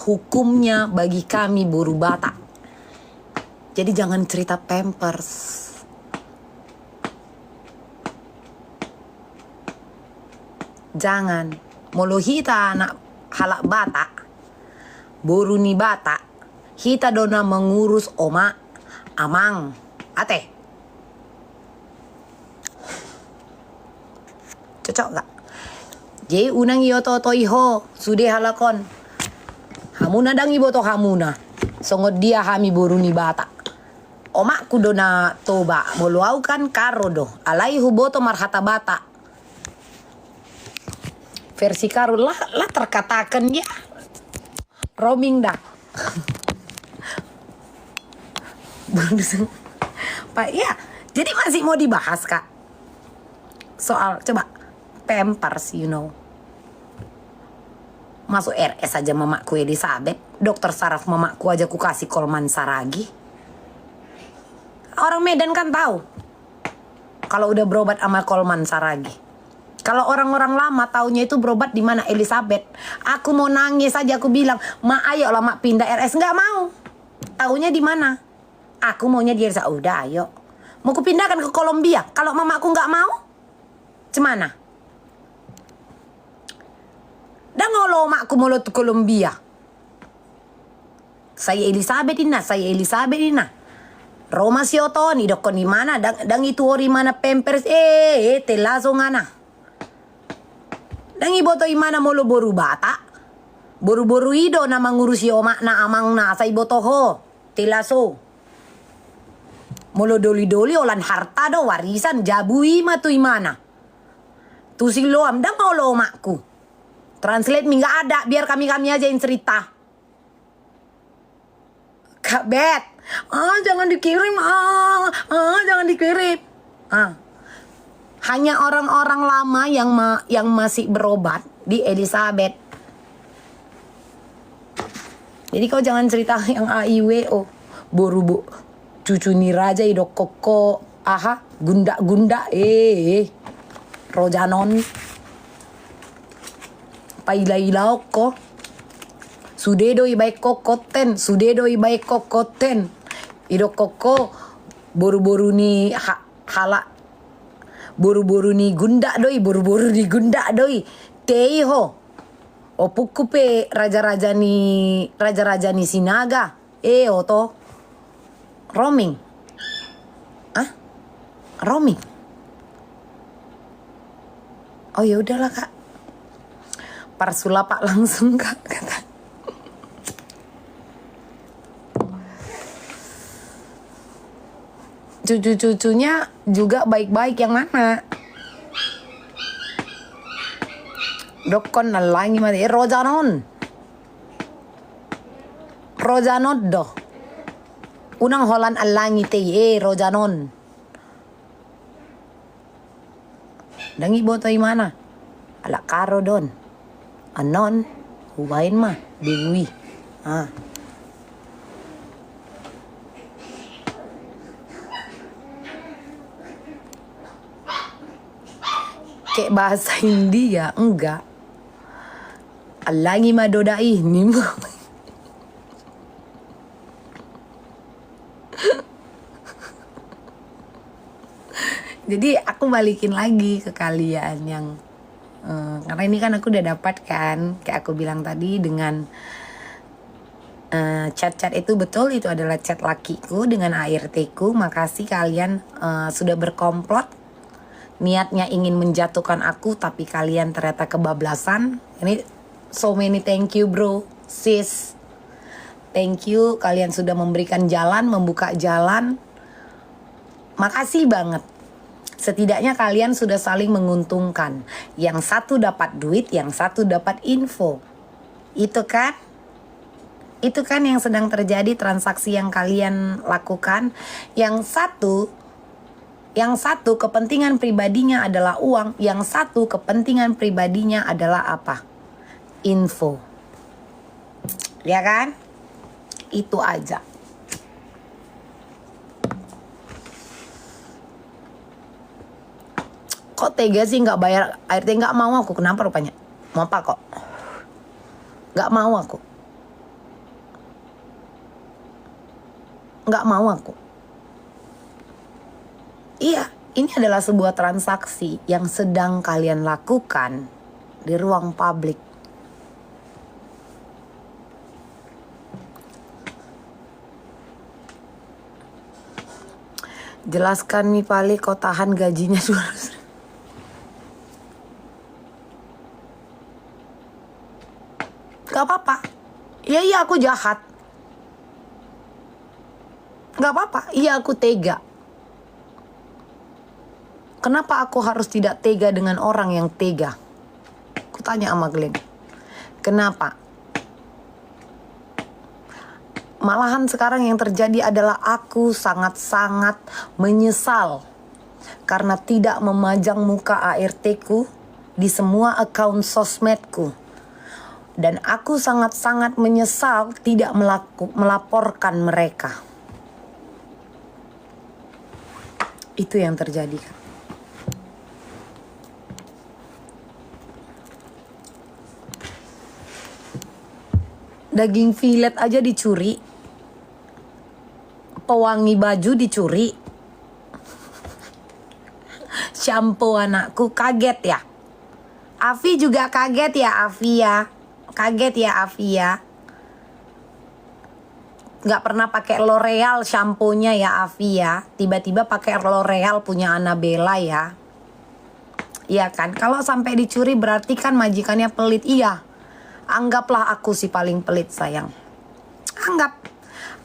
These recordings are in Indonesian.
hukumnya bagi kami buruh Batak. Jadi jangan cerita Pampers. Jangan. Molo hita anak halak Batak, buruh ni Batak, hita dona mengurus oma, amang, ate. Cocok gak? Jadi unang iyo to iho, sude halakon. Hamuna dang ibo to hamuna. Songot dia hami buruh ni Batak. Omakku dona toba, moluau kan karo do. Alai huboto marhata Batak. Versi karo lah terkatakan ya. Roaming dah. Pak ya, jadi masih mau dibahas Kak. Soal coba Pampers, you know. Masuk RS aja mamaku Elizabeth, dokter saraf mamaku aja ku kasih Kolman Saragi. Orang Medan kan tahu kalau udah berobat sama Kolman Saragi. Kalau orang-orang lama taunya itu berobat di mana Elizabeth. Aku mau nangis aja, aku bilang, "Ma, ayo lah mak pindah RS." Nggak mau. Taunya di mana? Aku maunya di RS. Udah, ayo. Mau ku pindahkan ke Kolombia. Kalau mamaku nggak mau, cemana? Dan ngolo makku mau ke Kolombia. Saya Elizabeth ina. Roma Siotoni dokon di mana? Dang itu ori mana Pampers telaso ngana. Dang ibo to imana molo boru Batak. Boru-boru ido na mangurusi omak na amang na sa ibo to ho. Telaso. Molo doli-doli olan harta do warisan jabui ma tu imana. Tu siloam dang ngolo omakku. Translate mi nggak ada, biar kami-kami aja yang cerita. Kak Bet, jangan dikirim, jangan dikirim. Hanya orang-orang lama yang masih berobat di Elizabeth. Jadi kau jangan cerita yang AIWO, boru cucu ni raja idok koko, gunda, rojanon. Paila-ilaok ko. Sudedo ibaik kokoten. Idok koko boru-boru ni halak. Boru-boru ni gunda doi. Teiho. Opukupe raja-raja ni Sinaga. Oto. Roaming. Roaming. Oh ya udahlah Kak. Parsulapak langsung Kak kata. Cucu-cucunya juga baik-baik yang mana? Dokon nalangi mati Rojanon doh. Unang Holland alangi te Rojanon. Dangi boto mana? Ala karo don. Anon, huwain mah, dewi. Kayak bahasa India, enggak. Alangi madoda ini mah. Jadi aku balikin lagi ke kalian yang karena ini kan aku udah dapat kan, kayak aku bilang tadi dengan chat-chat itu betul, itu adalah chat lakiku dengan ART-ku. Makasih kalian sudah berkomplot, niatnya ingin menjatuhkan aku, tapi kalian ternyata kebablasan. Ini so many thank you bro, sis. Thank you, kalian sudah memberikan jalan, membuka jalan. Makasih banget. Setidaknya kalian sudah saling menguntungkan. Yang satu dapat duit, yang satu dapat info. Itu kan yang sedang terjadi, transaksi yang kalian lakukan. Yang satu kepentingan pribadinya adalah uang, yang satu kepentingan pribadinya adalah apa? Info. Ya kan? Itu aja. Kok tega sih nggak bayar ART? Nggak mau aku. Kenapa rupanya? Mau apa kok? Nggak mau aku. Nggak mau aku. Iya, ini adalah sebuah transaksi yang sedang kalian lakukan di ruang publik. Jelaskan Mipali, kau tahan gajinya 200. Gak apa-apa. Iya aku jahat. Gak apa-apa. Iya aku tega. Kenapa aku harus tidak tega dengan orang yang tega? Aku tanya sama Glenn. Kenapa? Malahan sekarang yang terjadi adalah aku sangat-sangat menyesal karena tidak memajang muka ART-ku di semua akun sosmedku. Dan aku sangat-sangat menyesal tidak melaporkan mereka. Itu yang terjadi kan. Daging filet aja dicuri. Pewangi baju dicuri. Shampoo anakku, kaget ya. Afi juga kaget ya, Afi ya. Kaget ya, Afi ya. Gak pernah pakai L'Oreal shampoo-nya ya, Afi ya. Tiba-tiba pakai L'Oreal punya Annabella ya. Iya kan, kalau sampai dicuri berarti kan majikannya pelit. Iya, anggaplah aku si paling pelit sayang. Anggap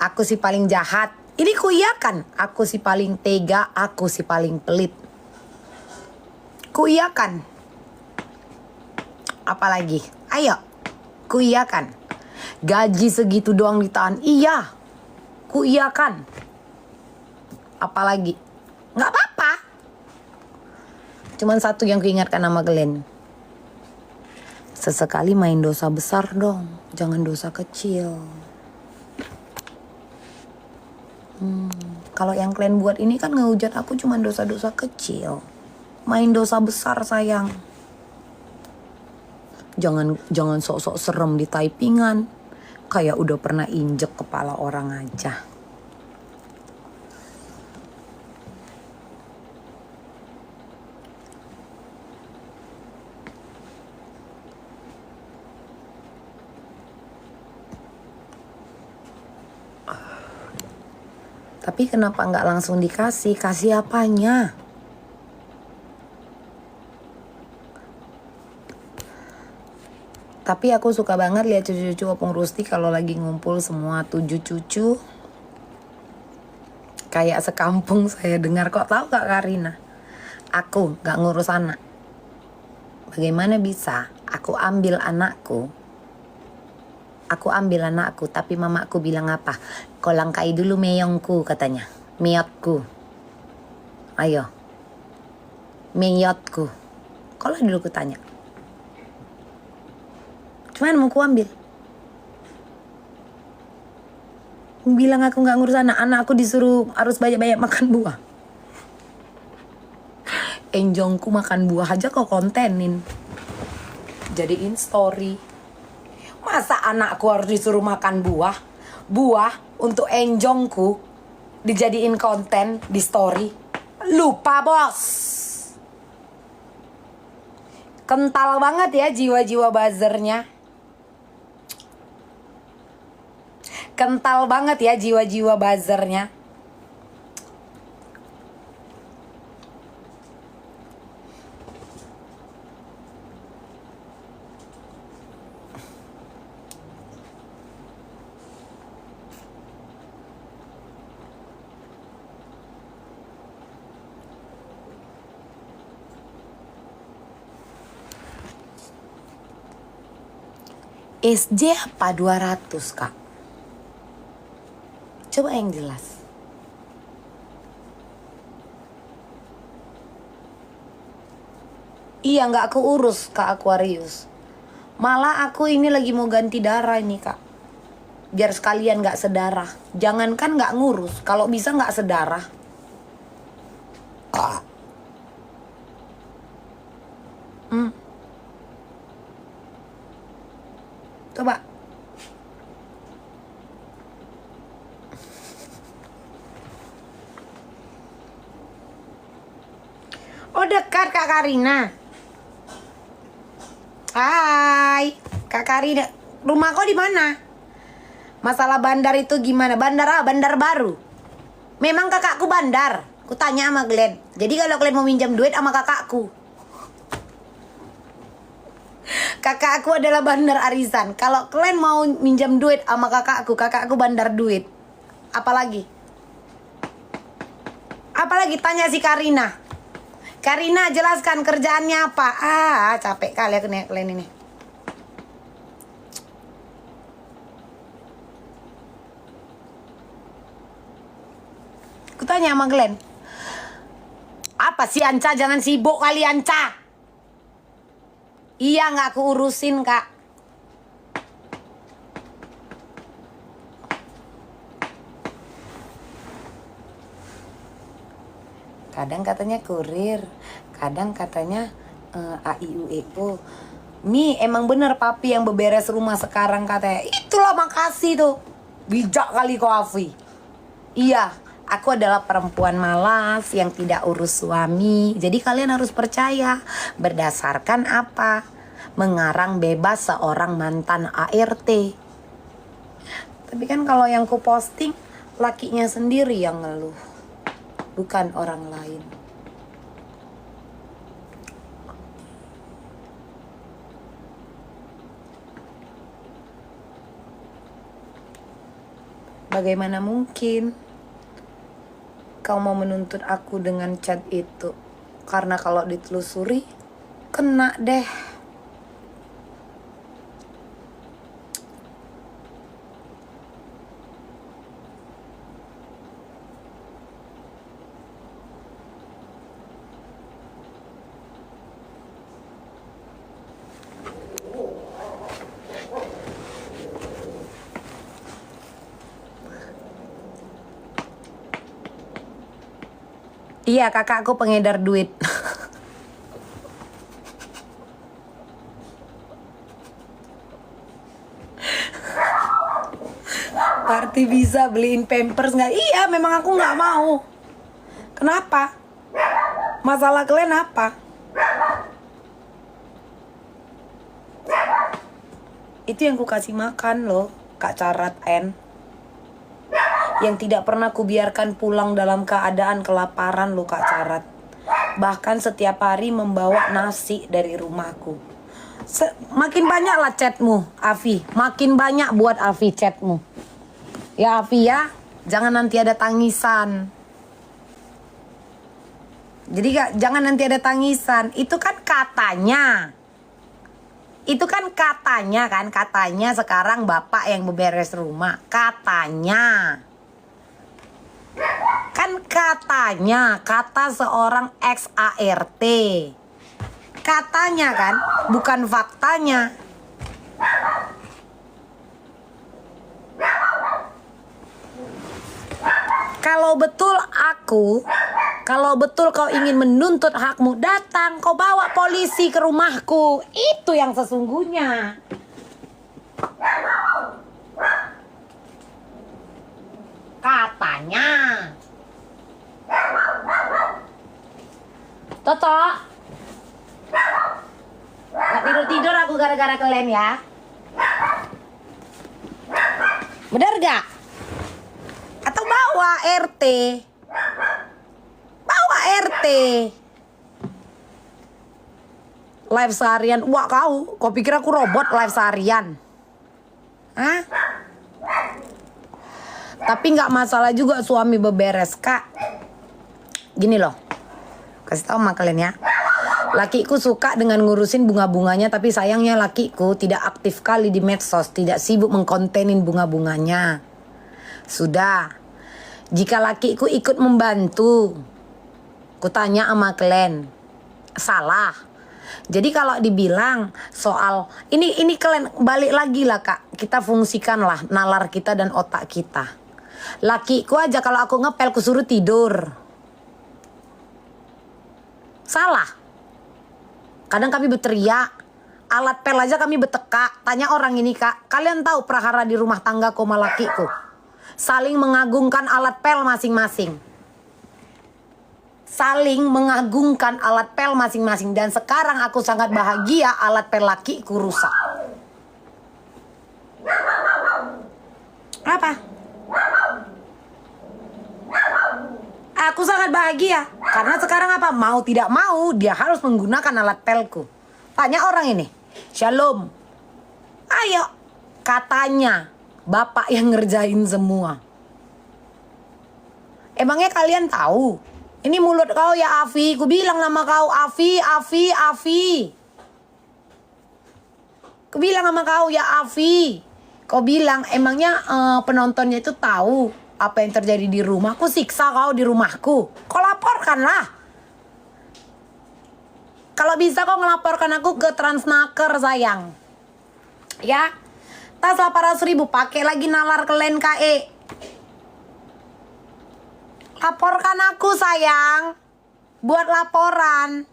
aku si paling jahat. Ini kuiyakan, aku si paling tega, aku si paling pelit. Kuiyakan. Apalagi? Ayo, kuiyakan. Gaji segitu doang ditahan. Iya, kuiyakan. Apalagi? Nggak apa-apa. Cuman satu yang kuingatkan sama Glenn. Sesekali main dosa besar dong, jangan dosa kecil. Kalau yang kalian buat ini kan ngehujat aku cuma dosa-dosa kecil. Main dosa besar sayang. Jangan sok-sok serem di typingan. Kayak udah pernah injek kepala orang aja. Tapi kenapa nggak langsung dikasih? Kasih apanya? Tapi aku suka banget lihat cucu-cucu Opung Rusti kalau lagi ngumpul semua 7 cucu. Kayak sekampung saya dengar. Kok tahu Kak Karina? Aku nggak ngurus anak. Bagaimana bisa aku ambil anakku? Aku ambil anakku, tapi mamaku bilang apa? Kau langkai dulu meyongku katanya. Meyotku. Ayo. Meyotku. Kalau dulu ku tanya. Cuman mau ku ambil. Bilang aku gak ngurus anak. Anak aku disuruh harus banyak-banyak makan buah. Enjongku makan buah aja kok kontenin. Jadiin story. Masa anakku harus disuruh makan buah? Buah untuk enjongku dijadiin konten di story? Lupa bos. Kental banget ya jiwa-jiwa buzzernya. Kental banget ya jiwa-jiwa buzzernya. SJ apa 200 Kak? Coba yang jelas. Iya gak aku urus Kak Aquarius. Malah aku ini lagi mau ganti darah ini Kak. Biar sekalian gak sedarah. Jangankan gak ngurus, kalau bisa gak sedarah. Coba. dekat Kak Karina. Hai, Kak Karina. Rumah kau di mana? Masalah bandar itu gimana? Bandar apa? Bandar baru. Memang kakakku bandar. Ku tanya sama Glenn. Jadi kalau kalian mau minjam duit sama kakakku. Kakakku adalah bandar arisan. Kalau kalian mau minjam duit sama kakakku bandar duit. Apalagi? Apalagi tanya si Karina. Karina jelaskan kerjaannya apa? Capek kali aku nih kalian ini. Aku tanya sama Glenn. Apa sih Anca? Jangan sibuk kali Anca. Iya nggak aku urusin Kak. Kadang katanya kurir, kadang katanya AIUEO. Mi emang bener papi yang beberes rumah sekarang katanya. Itulah makasih tuh. Bijak kali kau Afi. Iya, aku adalah perempuan malas yang tidak urus suami. Jadi kalian harus percaya. Berdasarkan apa? Mengarang bebas seorang mantan ART. Tapi kan kalau yang ku posting, lakinya sendiri yang ngeluh. Bukan orang lain. Bagaimana mungkin kau mau menuntut aku dengan chat itu? Karena kalau ditelusuri, kena deh. Iya, kakakku pengedar duit. Party bisa beliin pampers nggak? Iya, memang aku nggak mau. Kenapa? Masalah kalian apa? Itu yang ku kasih makan loh, Kak Carat N. Yang tidak pernah kubiarkan pulang dalam keadaan kelaparan lo Kak Carat. Bahkan setiap hari membawa nasi dari rumahku. Makin banyak lah chatmu Afi. Makin banyak buat Afi chatmu. Ya Afi ya, jangan nanti ada tangisan. Jadi jangan nanti ada tangisan. Itu kan katanya. Itu kan katanya kan. Katanya sekarang bapak yang beberes rumah. Katanya. Kan katanya, kata seorang ex ART. Katanya kan, bukan faktanya. Kalau betul kau ingin menuntut hakmu, datang, kau bawa polisi ke rumahku. Itu yang sesungguhnya. Katanya. Toto. Gak tidur-tidur aku gara-gara kalian ya. Bener gak? Atau bawa RT. Bawa RT. Live seharian. Wah kau pikir aku robot live seharian? Hah? Tapi nggak masalah juga suami beberes Kak. Gini loh, kasih tahu sama kalian ya. Lakiku suka dengan ngurusin bunga-bunganya, tapi sayangnya lakiku tidak aktif kali di medsos, tidak sibuk mengkontenin bunga-bunganya. Sudah, jika lakiku ikut membantu, kutanya sama kalian, salah. Jadi kalau dibilang soal ini kalian balik lagi lah Kak, kita fungsikanlah nalar kita dan otak kita. Lakiku aja kalau aku ngepel kusuruh tidur. Salah. Kadang kami berteriak, alat pel aja kami bertekak. Tanya orang ini Kak, kalian tahu prahara di rumah tangga sama lakiku? Saling mengagungkan alat pel masing-masing. saling mengagungkan alat pel masing-masing. Dan sekarang aku sangat bahagia alat pel lakiku rusak. Apa? Aku sangat bahagia karena sekarang apa? Mau tidak mau dia harus menggunakan alat pelku. Tanya orang ini, Shalom, ayo, katanya bapak yang ngerjain semua. Emangnya kalian tahu? Ini mulut kau ya Afi, ku bilang nama kau Afi. Ku bilang sama kau ya Afi. Kau bilang emangnya penontonnya itu tahu apa yang terjadi di rumah? Aku siksa kau di rumahku. Kau laporkanlah. Kalau bisa kau ngelaporkan aku ke Transnaker sayang. Ya. Tas 800.000 pakai lagi nalar ke Len KE. Laporkan aku sayang. Buat laporan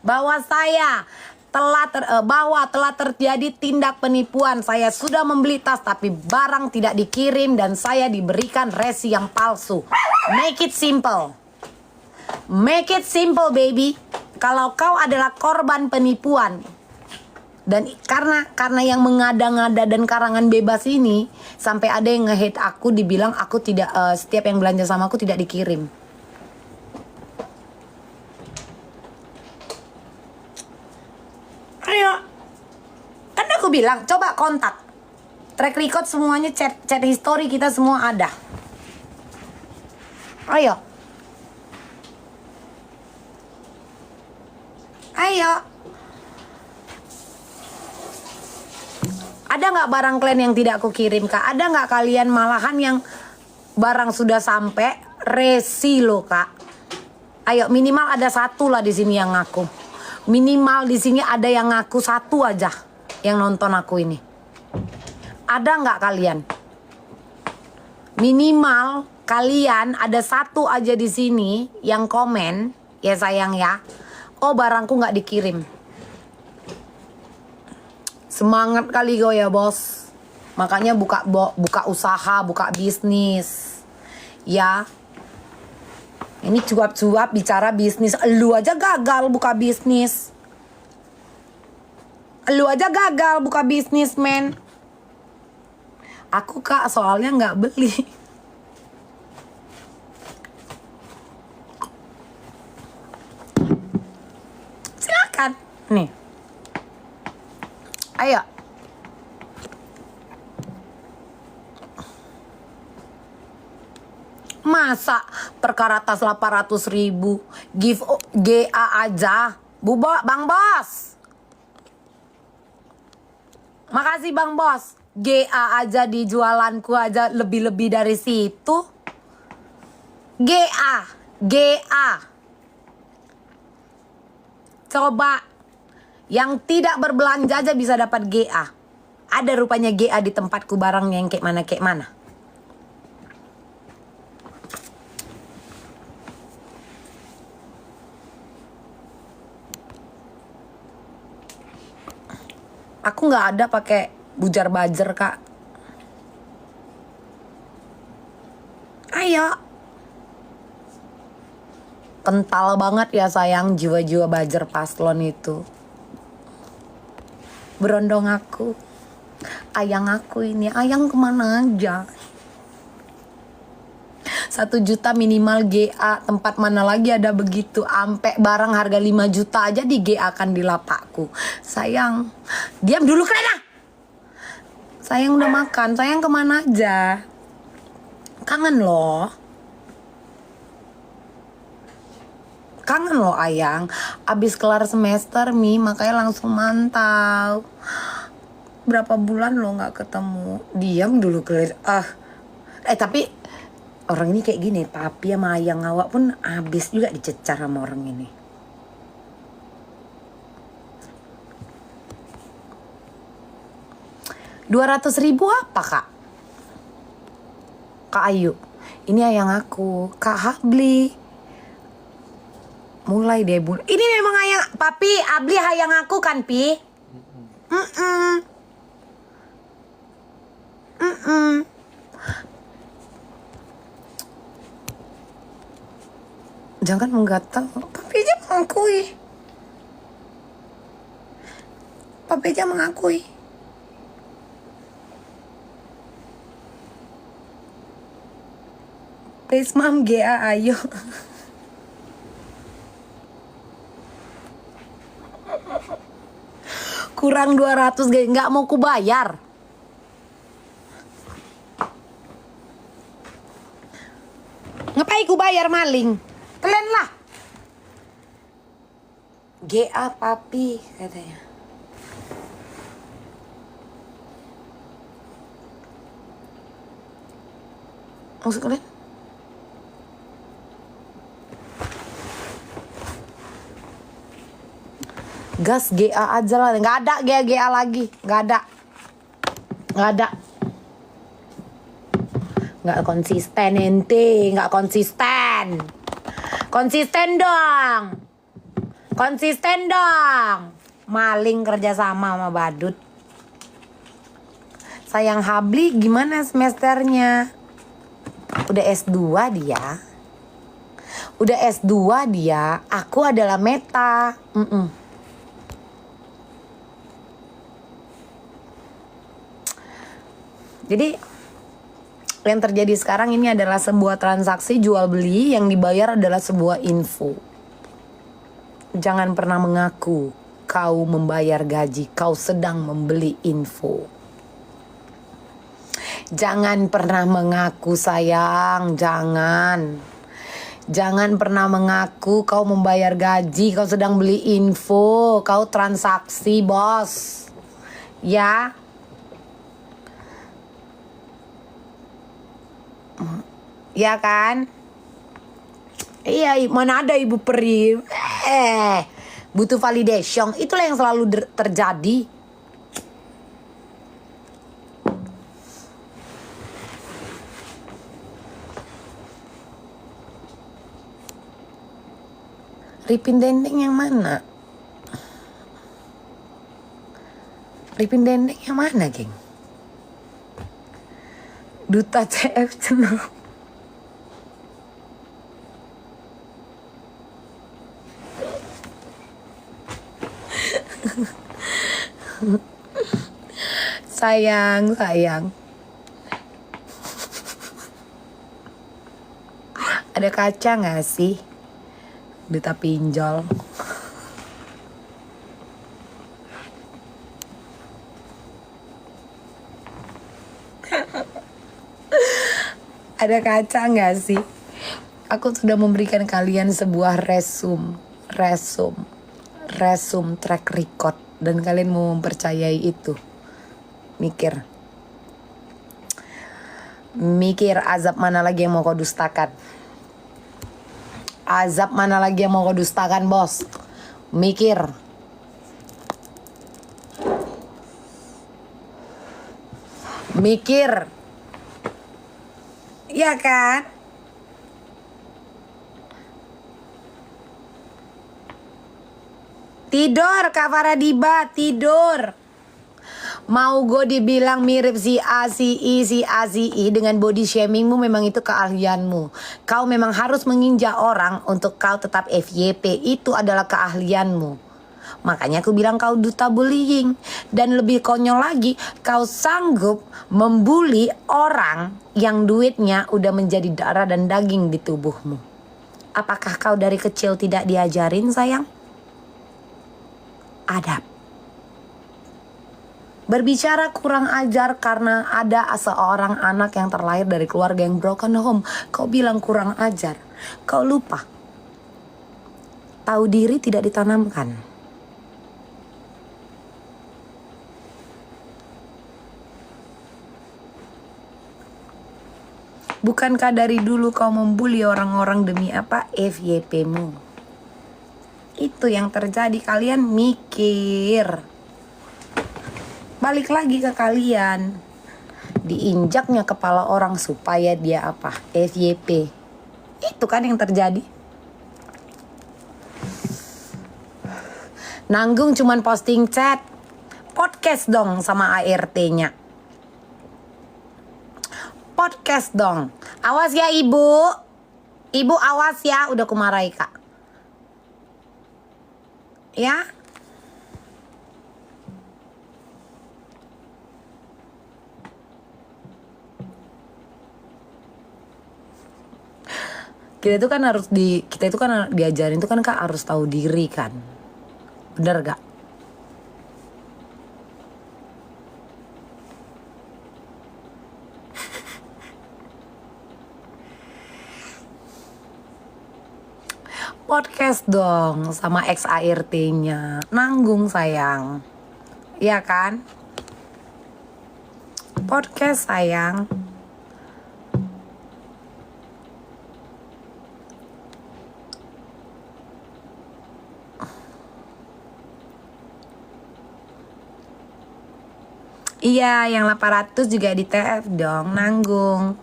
bahwa saya telah terjadi tindak penipuan. Saya sudah membeli tas tapi barang tidak dikirim dan saya diberikan resi yang palsu. Make it simple. Make it simple baby. Kalau kau adalah korban penipuan dan karena yang mengada-ngada dan karangan bebas ini sampai ada yang nge-hate aku, dibilang aku tidak setiap yang belanja sama aku tidak dikirim. Ayo, kan aku bilang coba kontak, track record semuanya, chat history kita semua ada. Ayo, ada nggak barang kalian yang tidak aku kirim kak? Ada nggak kalian malahan yang barang sudah sampai resi lo kak? Ayo minimal ada satu lah di sini yang ngaku. Minimal di sini ada yang ngaku satu aja yang nonton aku ini. Ada nggak kalian? Minimal kalian ada satu aja di sini yang komen ya sayang ya. Oh barangku nggak dikirim. Semangat kali kau ya bos. Makanya buka usaha, buka bisnis. Ya. Ini cuap-cuap bicara bisnis. Lu aja gagal buka bisnis. Lu aja gagal buka bisnis, men. Aku kak soalnya nggak beli. Silakan. Nih. Ayo. Masa perkara tas 800.000 give GA aja. Bang Bos. Makasih Bang Bos. GA aja di jualanku aja lebih-lebih dari situ. GA. Coba yang tidak berbelanja aja bisa dapat GA. Ada rupanya GA di tempatku barangnya yang kayak mana. Aku nggak ada pakai bujar bajer kak. Ayo. Kental banget ya sayang jiwa-jiwa bajer paslon itu. Berondong aku. Ayang aku ini. Ayang kemana aja? 1 juta minimal GA. Tempat mana lagi ada begitu? Ampe barang harga 5 juta aja di GA kan di lapakku. Sayang, diam dulu Krena. Sayang udah makan. Sayang kemana aja? Kangen loh. Ayang. Abis kelar semester makanya langsung mantau. Berapa bulan lo gak ketemu? Diam dulu Krena. Tapi orang ini kayak gini, papi sama ayang awak pun habis juga dicecar sama orang ini. $200.000 apa kak? Kak Ayu, ini ayang aku, Kak Habli. Mulai deh bun. Ini memang ayang, papi, Abli ayang aku kan pi? Jangan menggatal. Papi aja mengakui. Papi aja mengakui. Please mam, GA ayo. Kurang 200 guys, nggak mau ku bayar. Ngapain ku bayar maling? Kalian lah. GA papi katanya. Maksud kalian? Gas GA aja lah. Nggak ada GA lagi. Nggak ada. Nggak konsisten ente. Nggak konsisten. Konsisten dong. Maling kerjasama sama badut. Sayang Habli gimana semesternya? Udah S2 dia. Aku adalah Meta. Jadi yang terjadi sekarang ini adalah sebuah transaksi jual beli yang dibayar adalah sebuah info. Jangan pernah mengaku kau membayar gaji, kau sedang membeli info. Jangan pernah mengaku sayang, jangan pernah mengaku kau membayar gaji, kau sedang beli info, kau transaksi bos. Ya. Ya kan? Iya, mana ada ibu peri. Butuh validation. Itulah yang selalu terjadi. Ripin Dendeng yang mana? Geng? Duta CF Channel. Sayang. Ada kaca gak sih? Duta pinjol. Ada kaca gak sih? Aku sudah memberikan kalian sebuah resume track record. Dan kalian mau mempercayai itu. Mikir azab mana lagi yang mau kau dustakan? Bos? Mikir. Iya kan? Tidur Kak Faradiba, tidur. Mau gue dibilang mirip si A, si I dengan body shamingmu memang itu keahlianmu. Kau memang harus menginjak orang untuk kau tetap FYP. Itu adalah keahlianmu. Makanya aku bilang kau duta bullying. Dan lebih konyol lagi, kau sanggup membuli orang yang duitnya udah menjadi darah dan daging di tubuhmu. Apakah kau dari kecil tidak diajarin sayang? Adab. Berbicara kurang ajar karena ada seorang anak yang terlahir dari keluarga yang broken home. Kau bilang kurang ajar. Kau lupa. Tahu diri tidak ditanamkan. Bukankah dari dulu kau membuli orang-orang demi apa? FYP-mu. Itu yang terjadi, kalian mikir. Balik lagi ke kalian. Diinjaknya kepala orang supaya dia apa? FYP. Itu kan yang terjadi. Nanggung cuman posting chat. Podcast dong sama ART-nya. Podcast dong. Awas ya ibu. Ibu awas ya, udah kumarahi kak. Ya. Kita itu kan diajarin itu kan kak harus tahu diri kan. Bener gak? Podcast dong sama XART-nya. Nanggung sayang. Iya kan? Podcast sayang. Iya, yang 800 juga di TF dong, nanggung.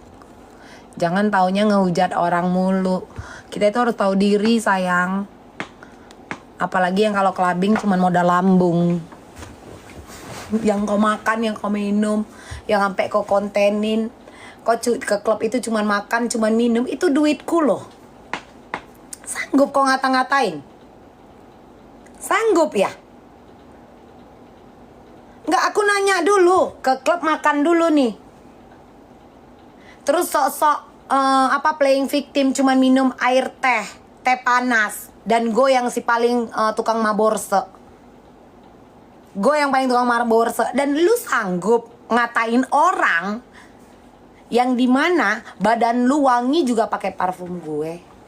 Jangan taunya ngehujat orang mulu. Kita itu harus tahu diri sayang. Apalagi yang kalau clubbing cuma modal lambung. Yang kau makan, yang kau minum, yang sampai kau kontenin. Kau ke klub itu cuma makan, cuma minum, itu duitku loh. Sanggup kau ngata-ngatain? Sanggup ya? Nggak, aku nanya dulu. Ke klub makan dulu nih. Terus sok-sok playing victim, cuma minum air teh panas, dan gue yang si paling tukang maborse. Gue yang paling tukang maborse. Dan lu sanggup ngatain orang yang dimana badan lu wangi juga pakai parfum gue.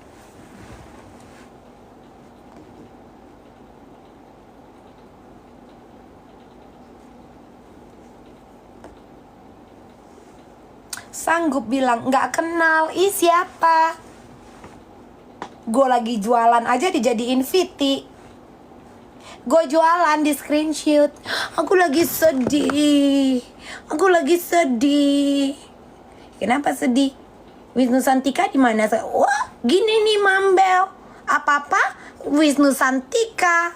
Sanggup bilang nggak kenal, ih siapa? Gue lagi jualan aja dijadiin VT. Gue jualan di screenshot. Aku lagi sedih. Aku lagi sedih. Kenapa sedih? Wisnu Santika di mana? Wah, gini nih Mambel. Apa-apa Wisnu Santika.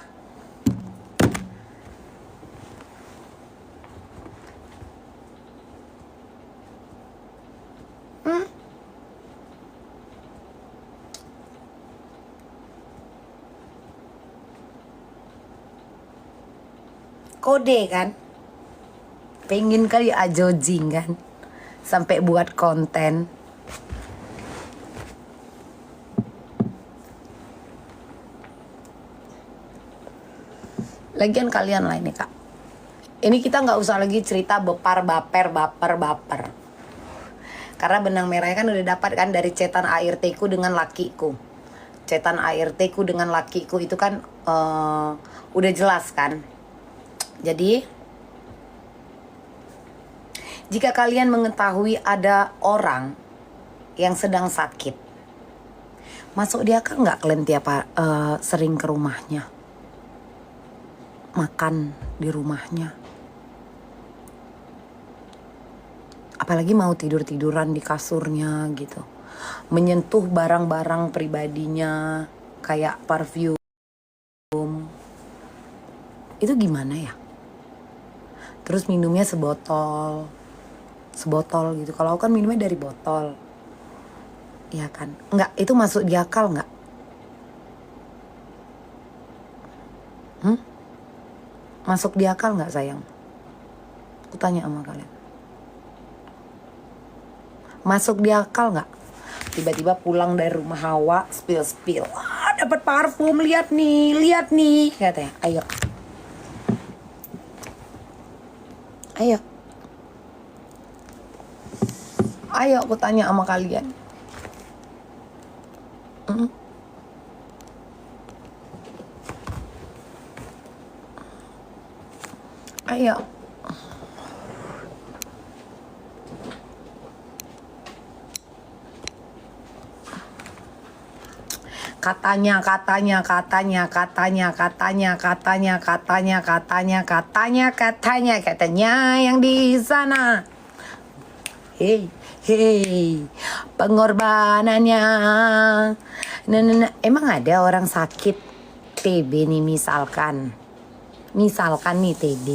Kode kan? Pengen kali ajojing kan? Sampai buat konten. Lagian kalian lah ini kak. Ini kita nggak usah lagi cerita baper. Karena benang merahnya kan udah dapat kan dari cetan ART-ku dengan lakiku. Cetan ART-ku dengan lakiku itu kan udah jelas kan. Jadi jika kalian mengetahui ada orang yang sedang sakit, masuk di akal nggak kalian tiap sering ke rumahnya, makan di rumahnya, apalagi mau tiduran di kasurnya gitu, menyentuh barang-barang pribadinya kayak parfum, itu gimana ya? Terus minumnya sebotol gitu. Kalau aku kan minumnya dari botol, iya kan? Enggak, itu masuk di akal nggak? Masuk di akal nggak sayang? Aku tanya sama kalian. Masuk di akal nggak? Tiba-tiba pulang dari rumah Hawa, spill. Dapat parfum, lihat nih, katanya. Ayo, aku tanya sama kalian. Ayo. Katanya yang di sana. Hei, pengorbanannya. Nah, emang ada orang sakit TB nih misalkan nih TB.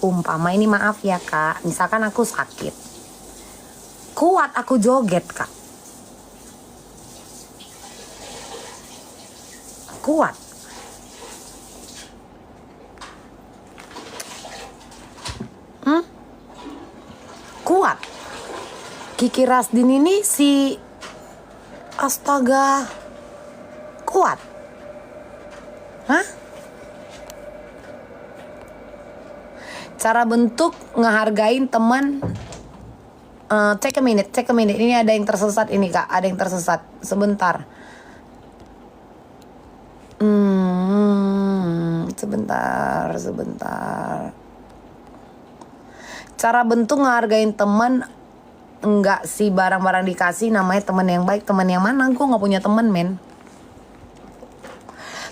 Umpama ini, maaf ya kak, misalkan aku sakit. Kuat aku joget kak. kuat. Kuat. Kiki Rasdin ini si astaga kuat. Hah? Cara bentuk ngehargain teman. Take a minute. Ini ada yang tersesat ini Kak, ada yang tersesat. Sebentar. Sebentar. Cara bentuk ngehargain teman, enggak sih, barang-barang dikasih namanya teman yang baik. Teman yang mana? Gue nggak punya teman, men.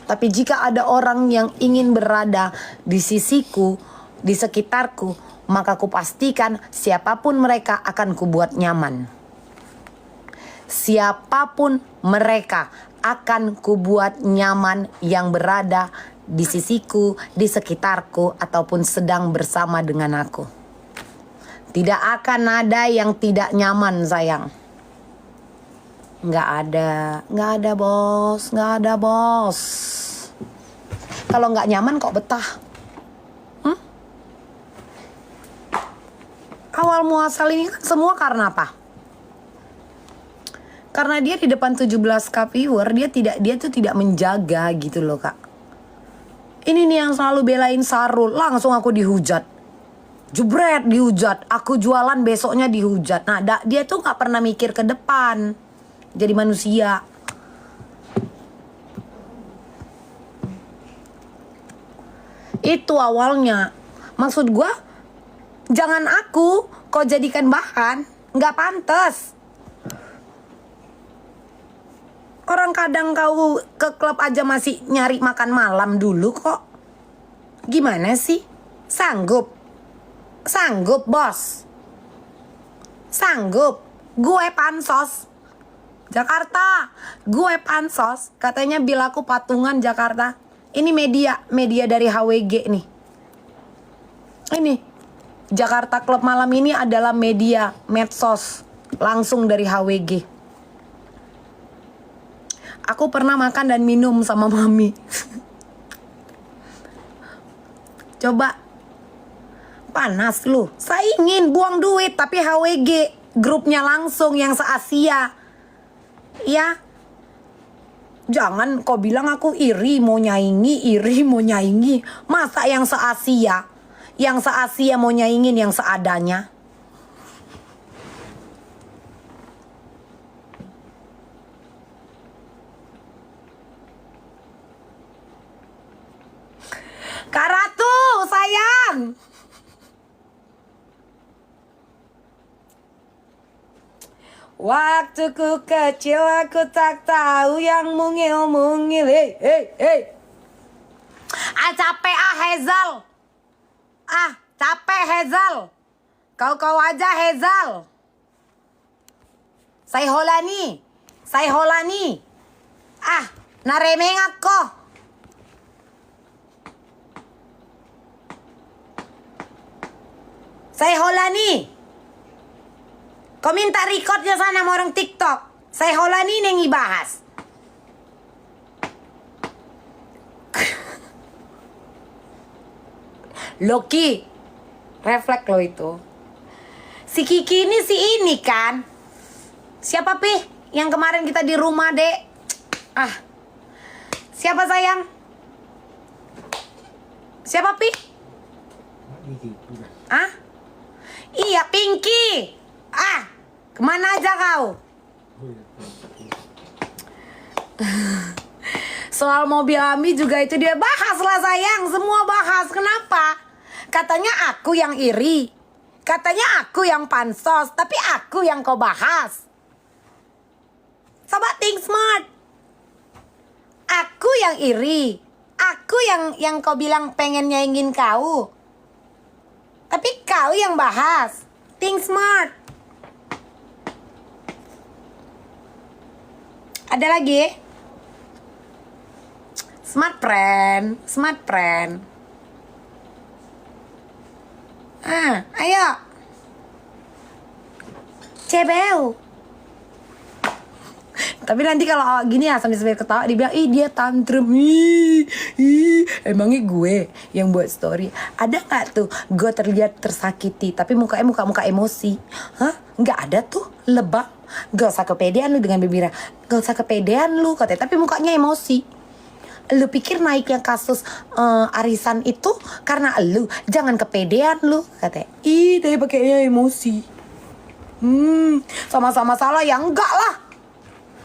Tapi jika ada orang yang ingin berada di sisiku, di sekitarku, maka ku pastikan siapapun mereka akan kubuat nyaman. Siapapun mereka akan kubuat nyaman yang berada di sisiku, di sekitarku, ataupun sedang bersama dengan aku. Tidak akan ada yang tidak nyaman, sayang. Nggak ada bos. Kalau nggak nyaman kok betah? Awal muasal ini kan semua karena apa? Karena dia di depan 17k viewer, dia tuh tidak menjaga gitu loh Kak. Ini nih yang selalu belain Sarul, langsung aku dihujat. Jebret dihujat, aku jualan besoknya dihujat. Nah dia tuh gak pernah mikir ke depan. Jadi manusia. Itu awalnya. Maksud gue, jangan aku kau jadikan bahan. Gak pantas. Orang kadang kau ke klub aja masih nyari makan malam dulu kok. Gimana sih? Sanggup bos. Sanggup. Gue pansos Jakarta. Gue pansos. Katanya bila aku patungan Jakarta. Ini media dari HWG nih. Ini Jakarta Klub Malam ini adalah media medsos langsung dari HWG. Aku pernah makan dan minum sama mami. Coba. Panas lu. Saya ingin buang duit tapi HWG grupnya langsung yang se-Asia. Ya. Jangan kau bilang aku iri mau nyaingi. Masa yang se-Asia? Yang se-Asia mau nyaingin yang seadanya? Kak Ratu, sayang. Waktuku kecil aku tak tahu yang mungil-mungil. Hey. Capek Hazel. Capek Hazel. Kau aja Hazel. Saya holani. Naremengak ko. Saya holani. Kau minta recordnya sana sama orang TikTok. Saya holani yang ibahas. Loki. Refleks lo itu. Si Kiki ini kan. Siapa Pi? Yang kemarin kita di rumah dek. Siapa sayang? Siapa Pi? Iya Pinky. Kemana aja kau? Soal mobil Ami juga itu dia bahas lah sayang. Semua bahas. Kenapa? Katanya aku yang iri. Katanya aku yang pansos. Tapi aku yang kau bahas. Sobat think smart. Aku yang iri. Aku yang kau bilang pengen nyaingin kau. Tapi kau yang bahas. Think smart. Ada lagi? Smart friend. Ayo. Cebeu. Tapi nanti kalau awak gini ya sambil ketawa dibilang, ih dia tantrum. Emangnya gue yang buat story? Ada nggak tuh gue terlihat tersakiti tapi mukanya muka emosi? Hah? Nggak ada tuh, lebam. Gak usah kepedean lu dengan bibirnya. Gak usah kepedean lu katanya, tapi mukanya emosi. Lu pikir naiknya kasus arisan itu karena lu? Jangan kepedean lu katanya. Ih, tapi pakainya emosi. Sama-sama salah ya? Enggak lah.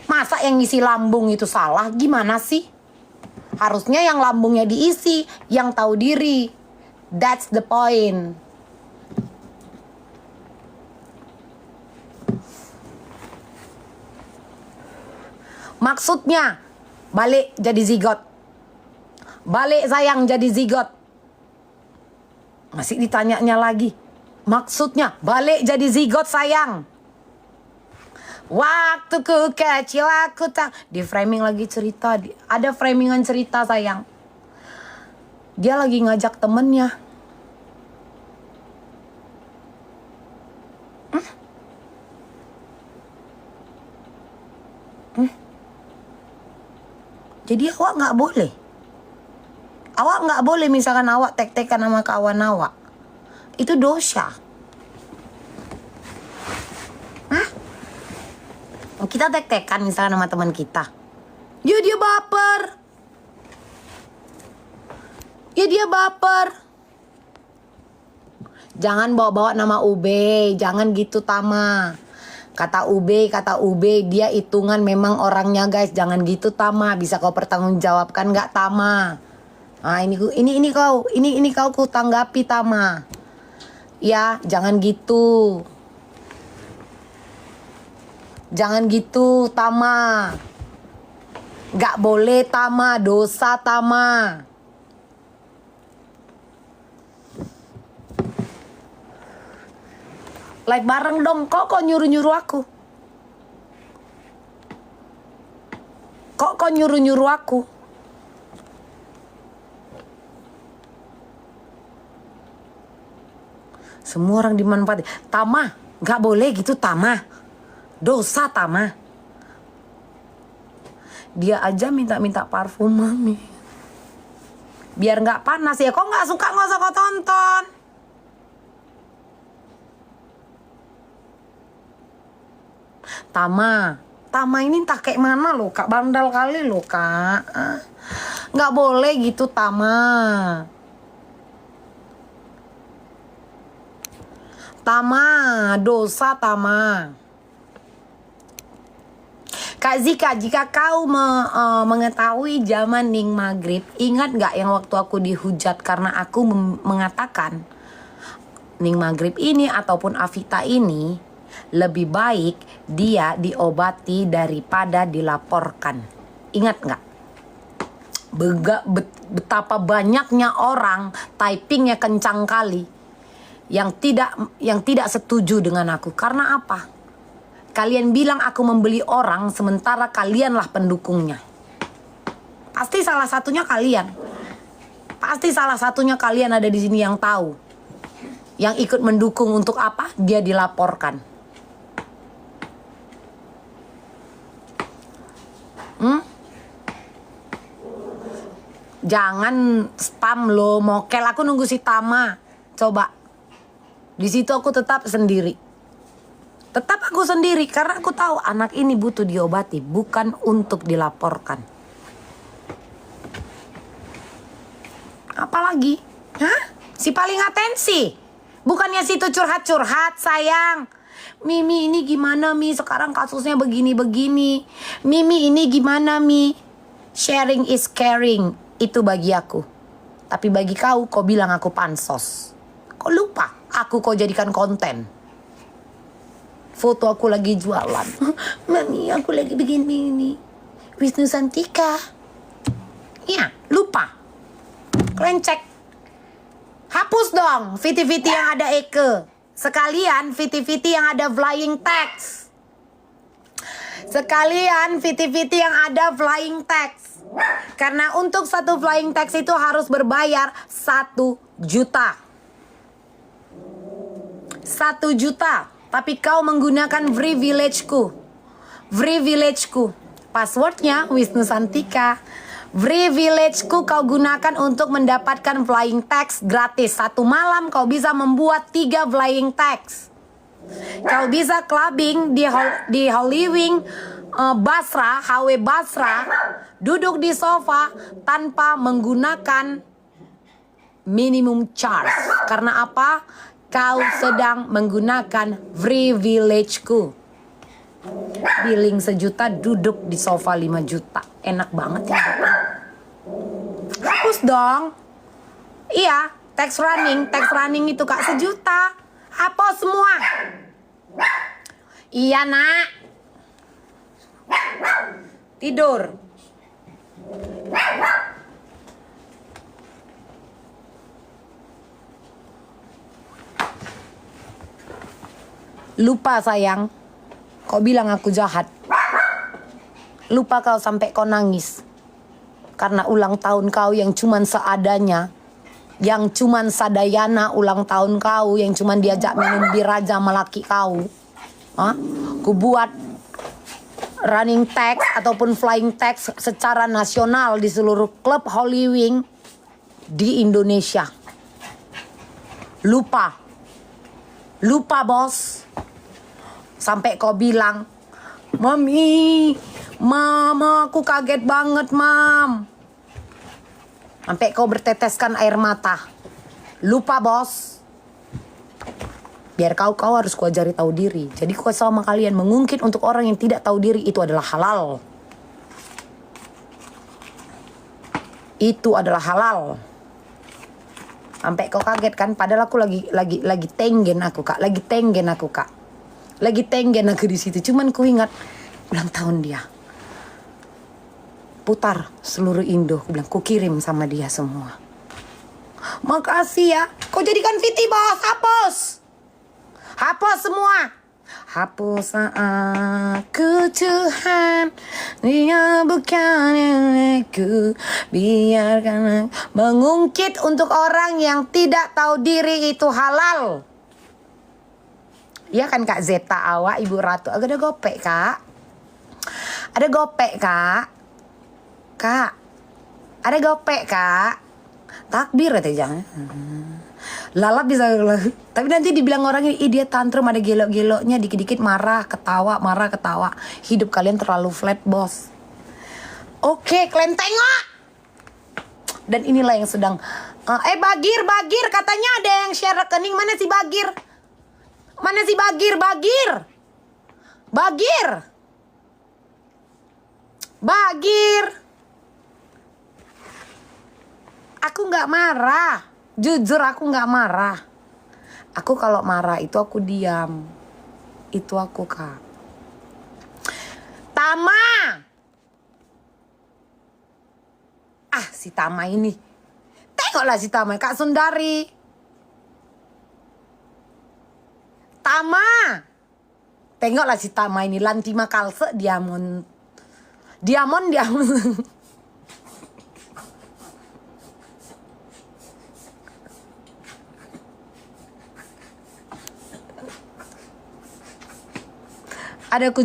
Masa yang ngisi lambung itu salah? Gimana sih? Harusnya yang lambungnya diisi, yang tahu diri. That's the point. Maksudnya balik jadi zigot. Balik sayang jadi zigot. Masih ditanyanya lagi. Maksudnya balik jadi zigot sayang. Waktu ku kecil aku tak. Di framing lagi cerita. Ada framingan cerita sayang. Dia lagi ngajak temennya. Jadi awak gak boleh. Awak gak boleh misalkan awak tek-tekan sama kawan awak. Itu dosa. Kita tek-tekan misalkan sama teman kita. Ya dia baper. Ya dia baper. Jangan bawa-bawa nama UB. Jangan gitu Tama. Kata UB, dia hitungan memang orangnya guys. Jangan gitu Tama. Bisa kau pertanggungjawabkan gak Tama? Nah ini kau ku tanggapi Tama. Ya jangan gitu. Jangan gitu Tama. Gak boleh Tama. Dosa Tama. Like bareng dong. Kok nyuruh-nyuruh aku? Kok nyuruh-nyuruh aku? Semua orang dimanfaati. Tama, gak boleh gitu Tama. Dosa Tama. Dia aja minta parfum mami. Biar gak panas ya. Kok gak suka gak usah kau tonton. Tama ini tak kayak mana loh kak. Bandal kali loh kak. Gak boleh gitu Tama. Tama, dosa Tama. Kak Zika, jika kau mengetahui zaman Ning Maghrib, ingat gak yang waktu aku dihujat karena aku mengatakan Ning Maghrib ini ataupun Avita ini lebih baik dia diobati daripada dilaporkan. Ingat gak? Betapa banyaknya orang typingnya kencang kali yang tidak setuju dengan aku. Karena apa? Kalian bilang aku membeli orang sementara kalianlah pendukungnya. Pasti salah satunya kalian. Pasti salah satunya kalian ada di sini yang tahu. Yang ikut mendukung untuk apa? Dia dilaporkan. Jangan spam lo, mokel. Aku nunggu si Tama. Coba. Di situ aku tetap sendiri. Tetap aku sendiri karena aku tahu anak ini butuh diobati, bukan untuk dilaporkan. Apalagi? Hah? Si paling atensi. Bukannya situ curhat-curhat sayang. Mimi ini gimana Mi? Sekarang kasusnya begini-begini. Mimi ini gimana Mi? Sharing is caring. Itu bagi aku. Tapi bagi kau bilang aku pansos. Kau lupa? Aku kau jadikan konten. Foto aku lagi jualan. Mami aku lagi begini. Wisnu Santika. Ya lupa. Kalian cek. Hapus dong Viti-Viti yang ada Eke. Sekalian Viti-Viti yang ada flying text. Sekalian Viti-Viti yang ada flying text. Karena untuk satu flying text itu harus berbayar 1 juta. 1 juta. Tapi kau menggunakan privilege-ku. Passwordnya Wisnu Santika. Privilege-ku kau gunakan untuk mendapatkan flying tax gratis. 1 malam kau bisa membuat 3 flying tax. Kau bisa clubbing di Holy Wing Basra, HW Basra, duduk di sofa tanpa menggunakan minimum charge. Karena apa? Kau sedang menggunakan privilege-ku. Billing 1 juta, duduk di sofa 5 juta. Enak banget ya. Hapus dong. Iya, tax running itu Kak 1 juta. Hapus semua. Iya nak. Tidur. Lupa sayang. Kau bilang aku jahat. Lupa kau sampai kau nangis. Karena ulang tahun kau yang cuman seadanya. Yang cuman sadayana ulang tahun kau. Yang cuman diajak minum bir aja sama laki kau. Ku buat running tax ataupun flying tax secara nasional di seluruh klub Holy Wing di Indonesia. Lupa bos. Sampai kau bilang, Mami, Mama, aku kaget banget, Mam. Sampai kau berteteskan air mata. Lupa, bos. Biar kau harus kuajari tahu diri. Jadi ku sama kalian, mengungkit untuk orang yang tidak tahu diri itu adalah halal. Itu adalah halal. Sampai kau kaget kan, padahal aku lagi tenggen aku, Kak. Lagi tenggen aku di situ. Cuman ku ingat ulang tahun dia. Putar seluruh Indo. Ku bilang, ku kirim sama dia semua. Makasih ya. Kau jadikan VT, bos. Hapus semua. Hapus aku Tuhan. Dia bukan aku. Biarkan mengungkit untuk orang yang tidak tahu diri itu halal. Iya kan Kak Zeta awak, Ibu Ratu. Agak ada gopek Kak. Ada gopek Kak. Kak. Ada gopek Kak. Takbir aja jangan. Lalap bisa. Tapi nanti dibilang orang ini, dia tantrum, ada gelok-geloknya, dikit-dikit marah, ketawa. Hidup kalian terlalu flat, bos. Oke, kalian tengok. Dan inilah yang sedang Bagir, katanya ada yang share rekening. Mana si Bagir? Bagir. Aku nggak marah. Jujur aku nggak marah. Aku kalau marah itu aku diam. Itu aku, Kak. Tama. Si Tama ini. Tengoklah si Tama, Kak Sundari. Tama. Tengoklah si Tama ini, Lantima Kalse Diamond. Ada ku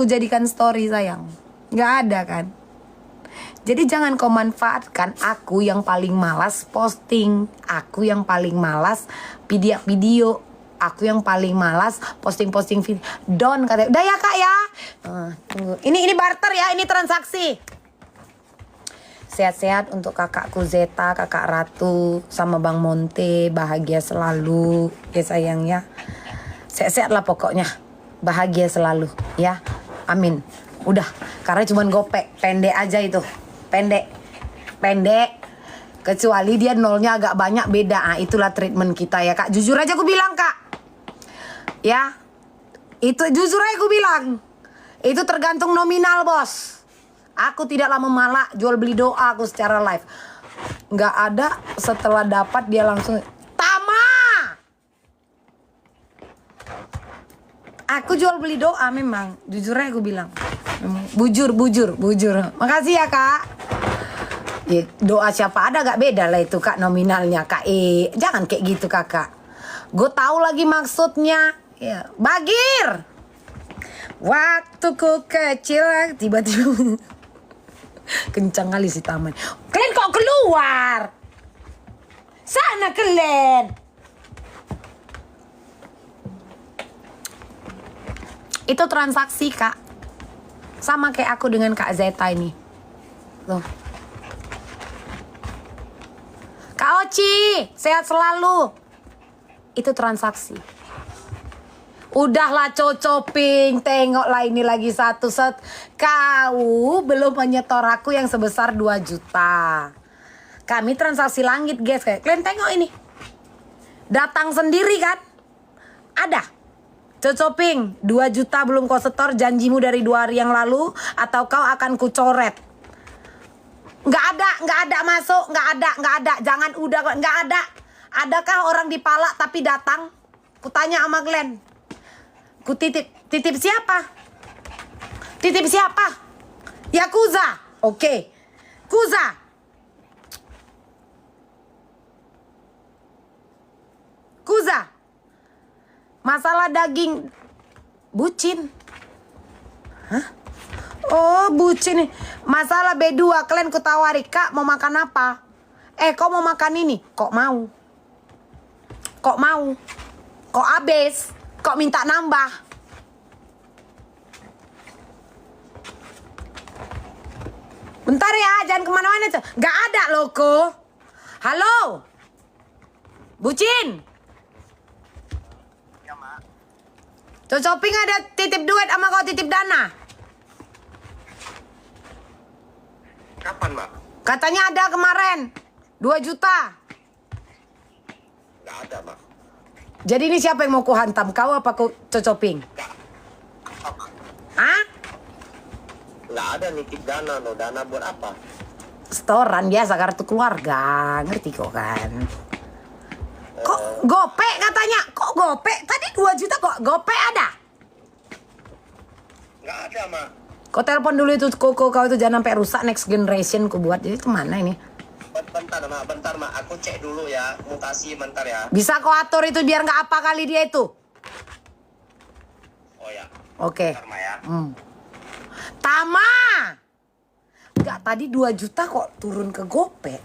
jadikan story sayang. Nggak ada kan. Jadi jangan kau manfaatkan aku yang paling malas posting, aku yang paling malas video, aku yang paling malas posting video. Don katanya, udah ya Kak ya. Tunggu. Ini barter ya, ini transaksi. Sehat-sehat untuk kakakku Zeta, kakak Ratu, sama Bang Monte, bahagia selalu ya sayang ya. Sehat-sehat lah pokoknya, bahagia selalu ya. Amin. Udah, karena cuman gopek, pendek aja itu. Pendek. Kecuali dia nolnya agak banyak, beda. Itulah treatment kita ya Kak. Jujur aja aku bilang Kak. Ya. Itu jujur aja aku bilang. Itu tergantung nominal bos. Aku tidaklah memalak jual beli doa aku secara live. Nggak ada, setelah dapat dia langsung Tama. Aku jual beli doa memang. Jujur aja aku bilang. Bujur. Makasih ya Kak. Ya, doa siapa ada gak beda lah itu Kak nominalnya Kak. Jangan kayak gitu Kakak. Gue tahu lagi maksudnya. Ya. Bagir. Waktu ku kecil tiba-tiba kencang kali si taman. Kalian kok keluar? Sana kalian. Itu transaksi kak. Sama kayak aku dengan Kak Zeta ini. Loh. Kak Oci, sehat selalu. Itu transaksi. Udahlah cocoping, tengoklah ini lagi satu set. Kau belum menyetor aku yang sebesar 2 juta. Kami transaksi langit guys. Kalian tengok ini. Datang sendiri kan? Ada. Cocoping, 2 juta belum kau setor, janjimu dari 2 hari yang lalu. Atau kau akan kucoret. Nggak ada masuk, nggak ada. Jangan udah, nggak ada. Adakah orang di Palak tapi datang? Kutanya sama Glenn. Ku titip siapa? Titip siapa? Yakuza. Oke. Kuza. Kuza. Masalah daging bucin. Hah? Oh, bucin. Masalah B2, kalian kutawari, Kak mau makan apa? Kau mau makan ini? Kok mau? Kok mau? Kok abis? Kok minta nambah? Bentar ya, jangan kemana-mana tuh. Gak ada loko. Halo? Bucin? Ya, Mak. Cocoping ada titip duit sama kau titip dana? Kapan, Mak? Katanya ada kemarin. 2 juta. Nggak ada, Mak. Jadi ini siapa yang mau kuhantam? Kau apa Cocoping? Nggak. Apa, Mak? Hah? Nggak ada nitip dana, no. Dana buat apa? Setoran biasa kartu keluarga. Ngerti kok kan? Kok gope katanya? Kok gope? Tadi 2 juta kok gope ada? Nggak ada, Mak. Kau telepon dulu itu Koko, kau itu jangan sampai rusak next generation ku buat. Jadi kemana ini? Bentar, Mak. Aku cek dulu ya. Mutasi bentar ya. Bisa kau atur itu biar nggak apa kali dia itu? Oh ya. Oke. Bentar, Mak ya. Tama! Enggak, tadi 2 juta kok turun ke gope.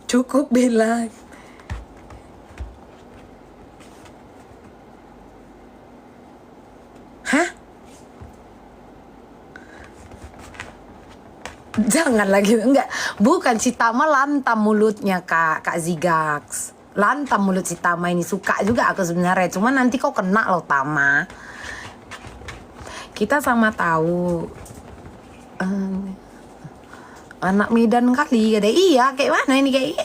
Cukup Bella. Hah? Jangan lagi, enggak. Bukan si Tama lantam mulutnya Kak Zigax. Lantam mulut si Tama ini, suka juga aku sebenarnya. Cuma nanti kau kena loh Tama. Kita sama tahu. Anak Medan kali ada. Iya, kayak mana ini kayak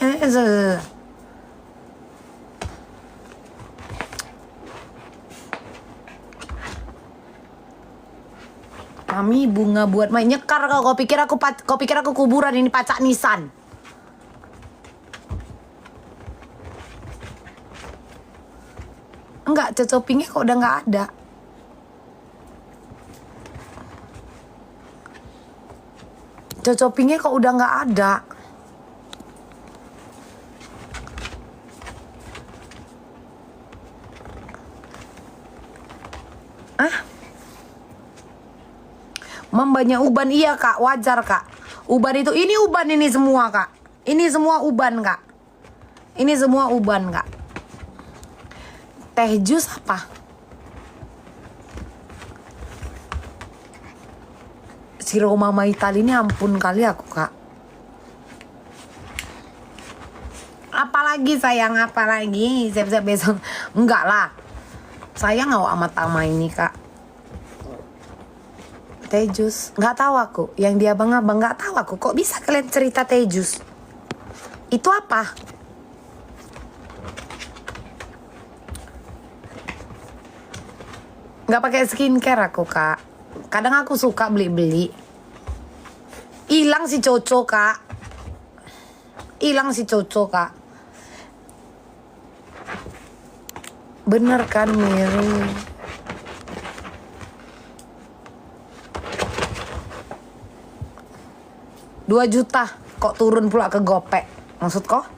Kami bunga buat main nyekar kau pikir aku kuburan ini pacak nisan. Enggak, cocopingnya kok udah nggak ada. Cocopingnya kok udah nggak ada. Banyak uban, iya Kak, wajar Kak. Uban itu, ini uban ini semua Kak. Ini semua uban Kak. Ini semua uban Kak. Teh jus apa? Si Roma Maitali ini ampun kali aku Kak. Apalagi sayang, apalagi siap-siap besok. Enggak lah. Sayang nggak sama Tama ini Kak. Teh jus, nggak tahu aku. Yang dia abang-abang nggak tahu aku. Kok bisa kalian cerita teh jus? Itu apa? Nggak pakai skincare aku Kak. Kadang aku suka beli-beli. Hilang si Coco Kak. Hilang si Coco Kak. Bener kan Miri? 2 juta kok turun pula ke gopek. Maksud kok?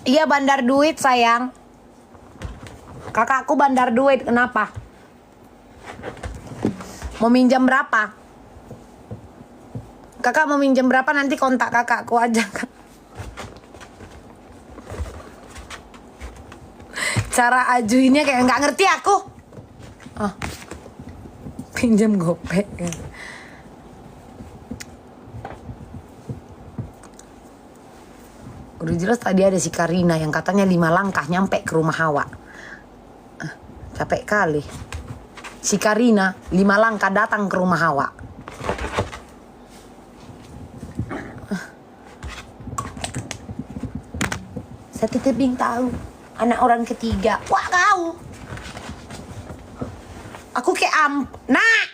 Iya bandar duit sayang. Kakakku bandar duit, kenapa? Mau minjam berapa? Kakak mau minjem berapa nanti kontak kakakku aja. Cara ajuinnya kayak nggak ngerti aku. Oh, pinjam gopek. Udah jelas tadi ada si Karina yang katanya 5 langkah nyampe ke rumah Hawa. Capek kali. Si Karina 5 langkah datang ke rumah Hawa. Saya titipin tahu anak orang ketiga. Wah kau. Aku kayak Nak.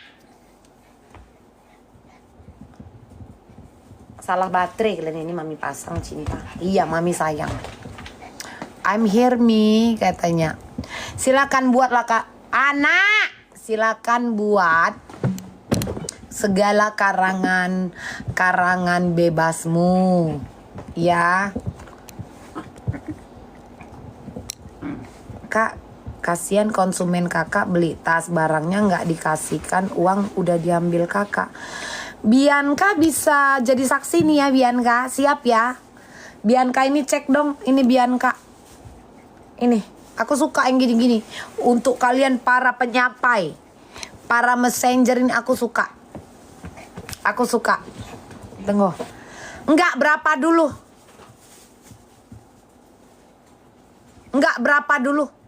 Salah baterai kalian ini mami pasang cinta. Iya mami sayang. I'm here mi katanya. Silakan buatlah kak. Anak. Silakan buat segala karangan bebasmu. Ya. Kak, kasihan konsumen kakak beli tas barangnya nggak dikasihkan uang udah diambil kakak. Bianca bisa jadi saksi nih ya Bianca, siap ya. Bianca ini cek dong, ini Bianca. Ini, aku suka yang gini-gini. Untuk kalian para penyapai, para messenger ini aku suka. Aku suka. Tunggu. Enggak berapa dulu? Enggak berapa dulu?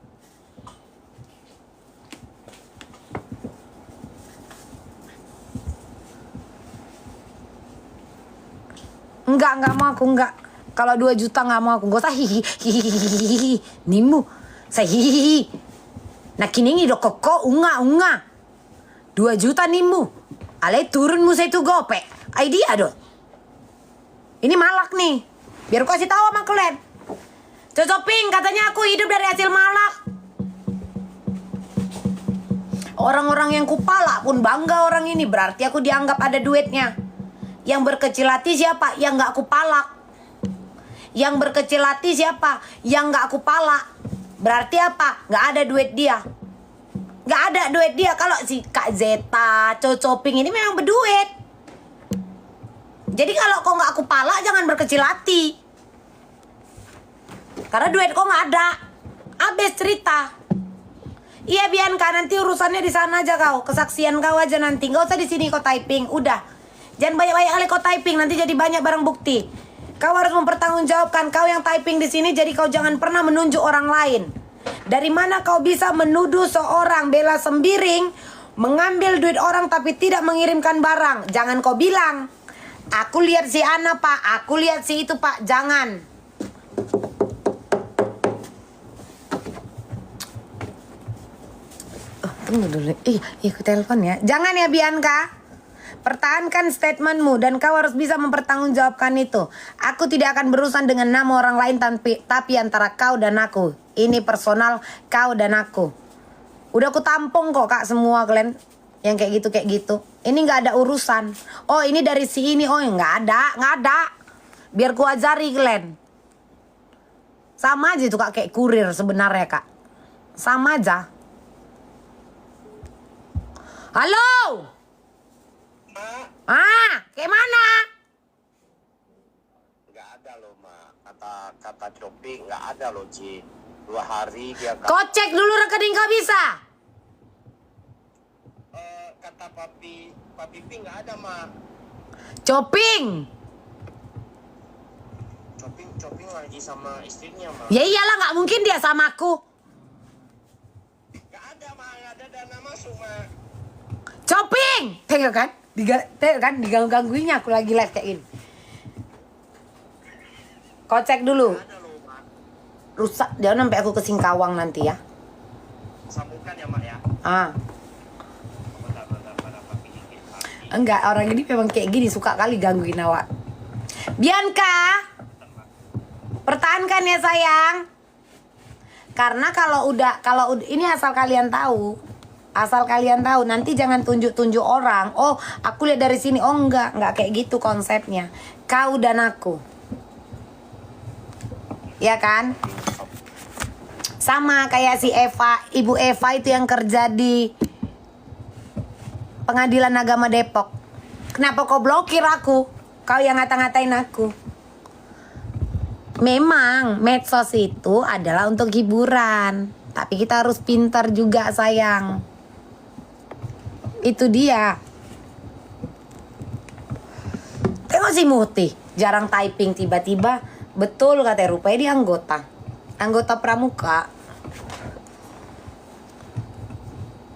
Enggak mau aku, enggak. Kalau 2 juta enggak mau aku. Gak usah hihihi. Nimu. Saya hihihi. Nah kini do koko unga. 2 juta nimu. Ale turun musa itu gopek. Idea do. Ini malak nih. Biar aku kasih tahu sama kalian. Cocoping katanya aku hidup dari hasil malak. Orang-orang yang kupala pun bangga orang ini. Berarti aku dianggap ada duitnya. Yang berkecil hati siapa? Yang gak aku palak. Yang berkecil hati siapa? Yang gak aku palak. Berarti apa? Gak ada duit dia. Gak ada duit dia. Kalau si Kak Zeta, Cocoping ini memang berduit. Jadi kalau kau gak aku palak, jangan berkecil hati. Karena duit kau gak ada. Abis cerita. Iya Bianca, nanti urusannya di sana aja kau. Kesaksian kau aja nanti. Gak usah di sini kau typing. Udah. Jangan banyak-banyak kali kau typing, nanti jadi banyak barang bukti. Kau harus mempertanggungjawabkan kau yang typing di sini, jadi kau jangan pernah menunjuk orang lain. Dari mana kau bisa menuduh seorang Bella Sembiring mengambil duit orang tapi tidak mengirimkan barang? Jangan kau bilang, aku lihat si Ana pak, aku lihat si itu pak, jangan. Tunggu dulu, aku telepon ya. Jangan ya Bianca. Pertahankan statementmu dan kau harus bisa mempertanggungjawabkan itu. Aku tidak akan berurusan dengan nama orang lain tapi antara kau dan aku. Ini personal kau dan aku. Udah aku tampung kok kak semua kalian yang kayak gitu. Ini nggak ada urusan. Oh ini dari si ini, oh nggak ada. Biar ku ajari kalian. Sama aja tuh kak kayak kurir sebenarnya kak. Sama aja. Halo. Kayak mana? Nggak ada loh, Ma. Kata Coping nggak ada loh, Ci. 2 hari dia Kau cek dulu rekening kau bisa? kata Papi Pi nggak ada, Ma. Coping lagi sama istrinya, Ma. ya iyalah nggak mungkin dia sama aku. Nggak ada, Ma. Nggak ada dana masuk, Ma. Coping, tengok kan? Diganggu-gangguinnya aku lagi live kayak gini. Kau cek dulu. Nggak ada loh, Ma. Rusak, jangan sampai aku ke Singkawang nanti ya. Sambungkan ya, Ma ya. Bentar, Papi dikit, Papi. Enggak, orang ini memang kayak gini, suka kali gangguin awak. Bianca, pertahankan ya sayang. Karena kalau udah ini asal kalian tahu. Nanti jangan tunjuk-tunjuk orang. Oh, aku lihat dari sini. Oh, enggak kayak gitu konsepnya. Kau dan aku. Ya kan? Sama kayak si Eva, Ibu Eva itu yang kerja di Pengadilan Agama Depok. Kenapa kau blokir aku? Kau yang ngata-ngatain aku. Memang medsos itu adalah untuk hiburan, tapi kita harus pintar juga sayang. Itu dia. Tengok si Muti, jarang typing, tiba-tiba betul katanya, rupanya dia anggota pramuka.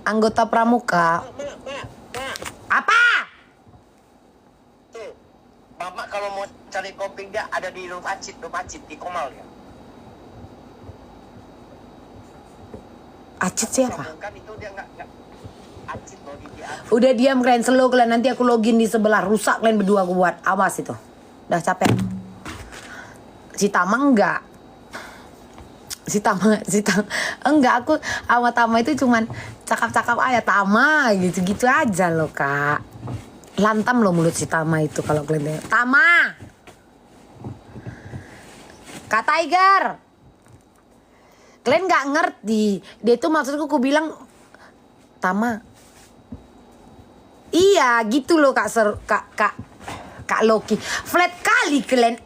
Anggota pramuka. Apa? Tuh, Mama kalau mau cari kopi dia ada di Rumacit di Komal ya. Acit siapa? Kan itu dia nggak Acit loh di dia. Udah diam kalian, slow kalian, nanti aku login di sebelah, rusak kalian berdua aku buat. Awas itu. Udah capek. Si Tama enggak. Si Tama enggak, aku sama Tama itu cuman cakap-cakap aja Tama gitu-gitu aja loh, Kak. Lantam loh mulut si Tama itu kalau kalian tengok. Tama. Kak Tiger. Kalian nggak ngerti. Dia itu maksudku, aku bilang Tama. Iya, gitu loh Kak Kak Loki. Flat kali kalian.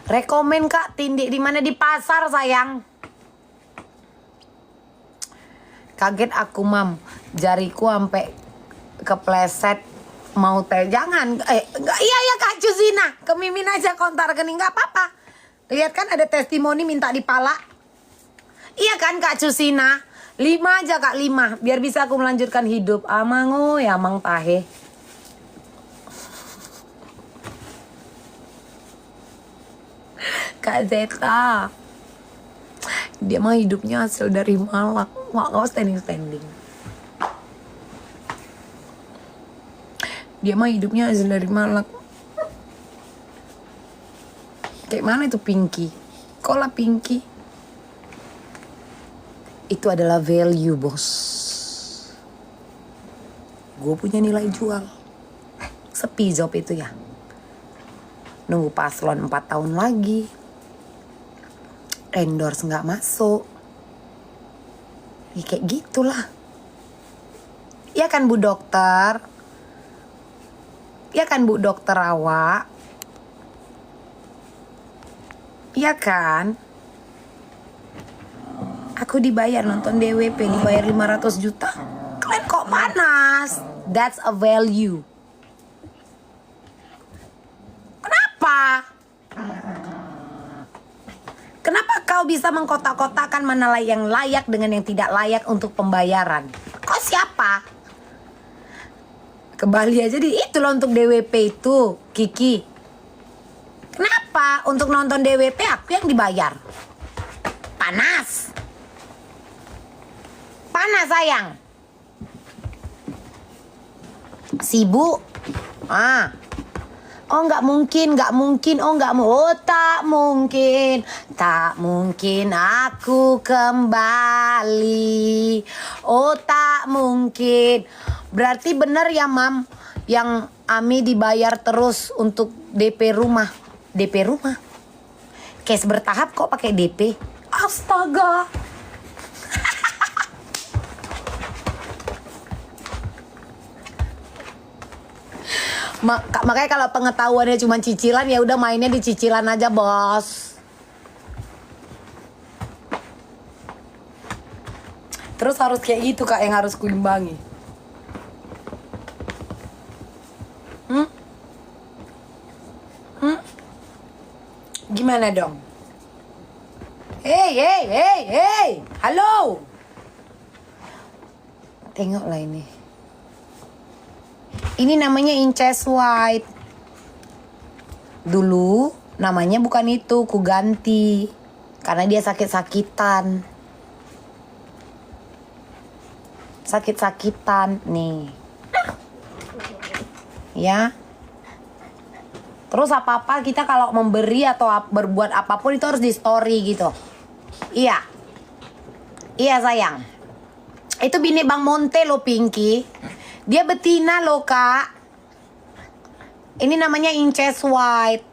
Rekomen Kak, tindik di mana? Di pasar sayang. Kaget aku mam, jariku sampai kepleset mau teh. Jangan, enggak, iya Kak Cusina, ke Mimin aja kontar rekening, nggak apa-apa. Lihat kan ada testimoni minta dipala. Iya kan Kak Cusina, 5 aja Kak, 5 biar bisa aku melanjutkan hidup. Amang ya amang tahe. Kak Zeta, dia mah hidupnya hasil dari malak, nggak standing. Dia mah hidupnya hasil dari malak. Kayak mana itu Pinky? Kok lah Pinky? Itu adalah value bos. Gue punya nilai jual. Sepi job itu ya. Nunggu paslon 4 tahun lagi. Endorse nggak masuk. Ya kayak gitulah. Ya kan Bu Dokter? Ya kan Bu Dokter awak? Ya kan? Aku dibayar nonton DWP, dibayar 500 juta. Kalian kok panas? That's a value. Kenapa? Kenapa kau bisa mengkotak-kotakan mana yang layak dengan yang tidak layak untuk pembayaran? Kau siapa? Ke Bali aja itu loh untuk DWP itu, Kiki. Kenapa? Untuk nonton DWP aku yang dibayar. Panas. Panas sayang. Sibuk. Oh nggak mungkin, oh tak mungkin aku kembali, oh tak mungkin. Berarti bener ya mam, yang Ami dibayar terus untuk DP rumah, cash bertahap kok pakai DP, astaga. Makanya kalau pengetahuannya cuma cicilan, ya udah mainnya di cicilan aja bos. Terus harus kayak gitu Kak, yang harus kuimbangi. Gimana dong? Hey, halo. Tengoklah ini. Ini namanya Inches White. Dulu namanya bukan itu, ku ganti karena dia sakit-sakitan nih. Ya. Terus apa-apa kita kalau memberi atau berbuat apapun itu harus di story gitu. Iya. Iya sayang. Itu bini Bang Monte lo Pinky. Dia betina loh kak. Ini namanya Inches White.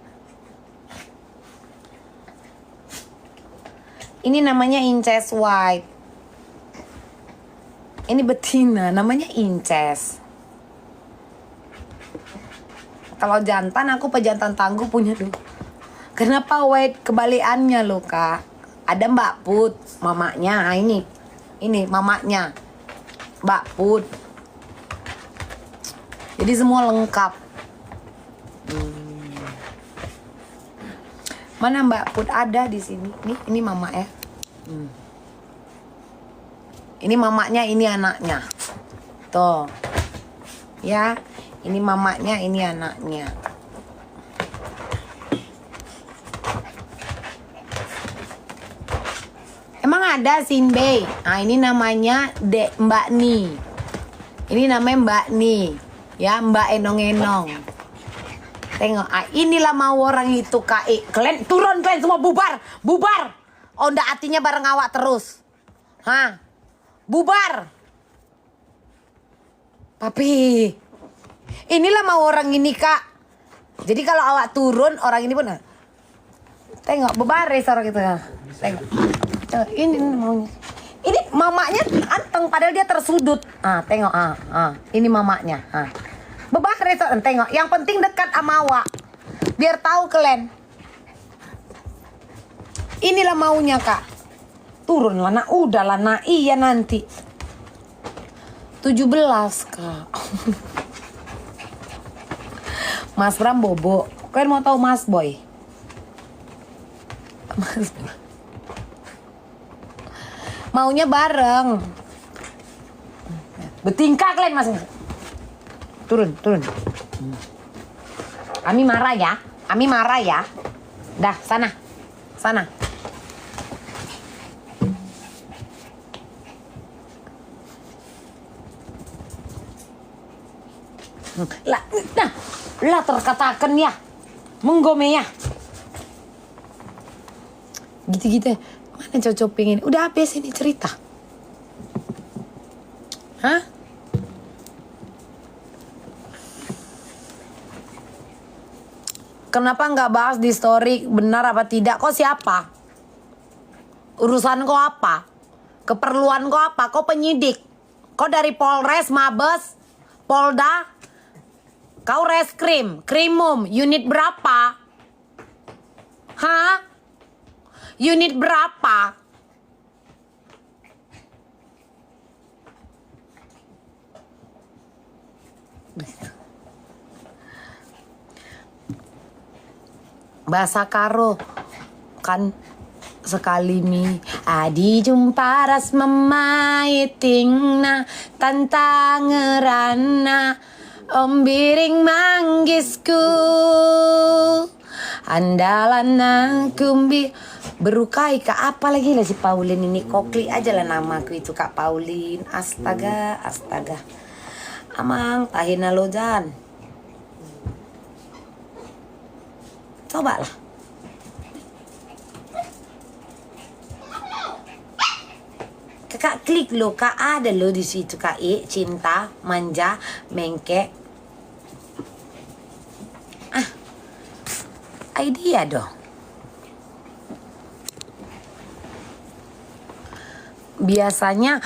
Ini namanya Inches White. Ini betina, namanya Inches. Kalau jantan aku pejantan tangguh punya dulu. Kenapa White kebalikannya loh kak? Ada Mbak Put, mamanya. Nah, ini mamanya Mbak Put. Jadi semua lengkap. Mana Mbak Put ada di sini? Ini mama ya. Ini mamanya, ini anaknya. Tuh. Ya, ini mamanya, ini anaknya. Emang ada Sinbei. Nah, ini namanya Mbak Ni. Ini namanya Mbak Ni. Ya, Mbak Enong-enong. Tengok, inilah mau orang itu Kak. Kalian turun, kalian semua bubar. Bubar. Oh, ndak hatinya bareng awak terus. Hah? Bubar. Papi. Inilah mau orang ini Kak. Jadi kalau awak turun, orang ini pun. Tengok, bebaris orang itu. Tengok. Ini maunya. Ini mamanya anteng padahal dia tersudut. Tengok. Ini mamanya. Bebaris, tengok. Yang penting dekat sama awak. Biar tahu kalian. Inilah maunya Kak. Turunlah nak, udahlah nak, iya nanti 17 Kak. Mas Bram bobo. Kalian mau tahu Mas Boy? Mas Boy. Maunya bareng. Bertingkah kalian Mas. Turun. Ami marah ya. Dah, sana. Lah terkatakan ya. Menggome ya. Gitu-gitu. Mana cocok pengen. Udah habis ini cerita. Hah? Kenapa nggak bahas di story benar apa tidak? Kok siapa? Urusan kok apa? Keperluan kok apa? Kok penyidik? Kok dari Polres, Mabes, Polda? Kau reskrim, krimum, unit berapa? Hah? Unit berapa? Bahasa Karo kan sekali mi adi jumpa ras memaiting na tantangerana om biring manggisku andalan kumbi berukai Kak apa lagi lah si Pauline ini kokli aja lah namaku itu Kak Pauline. Astaga amang tahina lojan. Coba lah. Kakak klik lo, Kak ada lo di situ Kak cinta, manja, mengke. Idea dong. Biasanya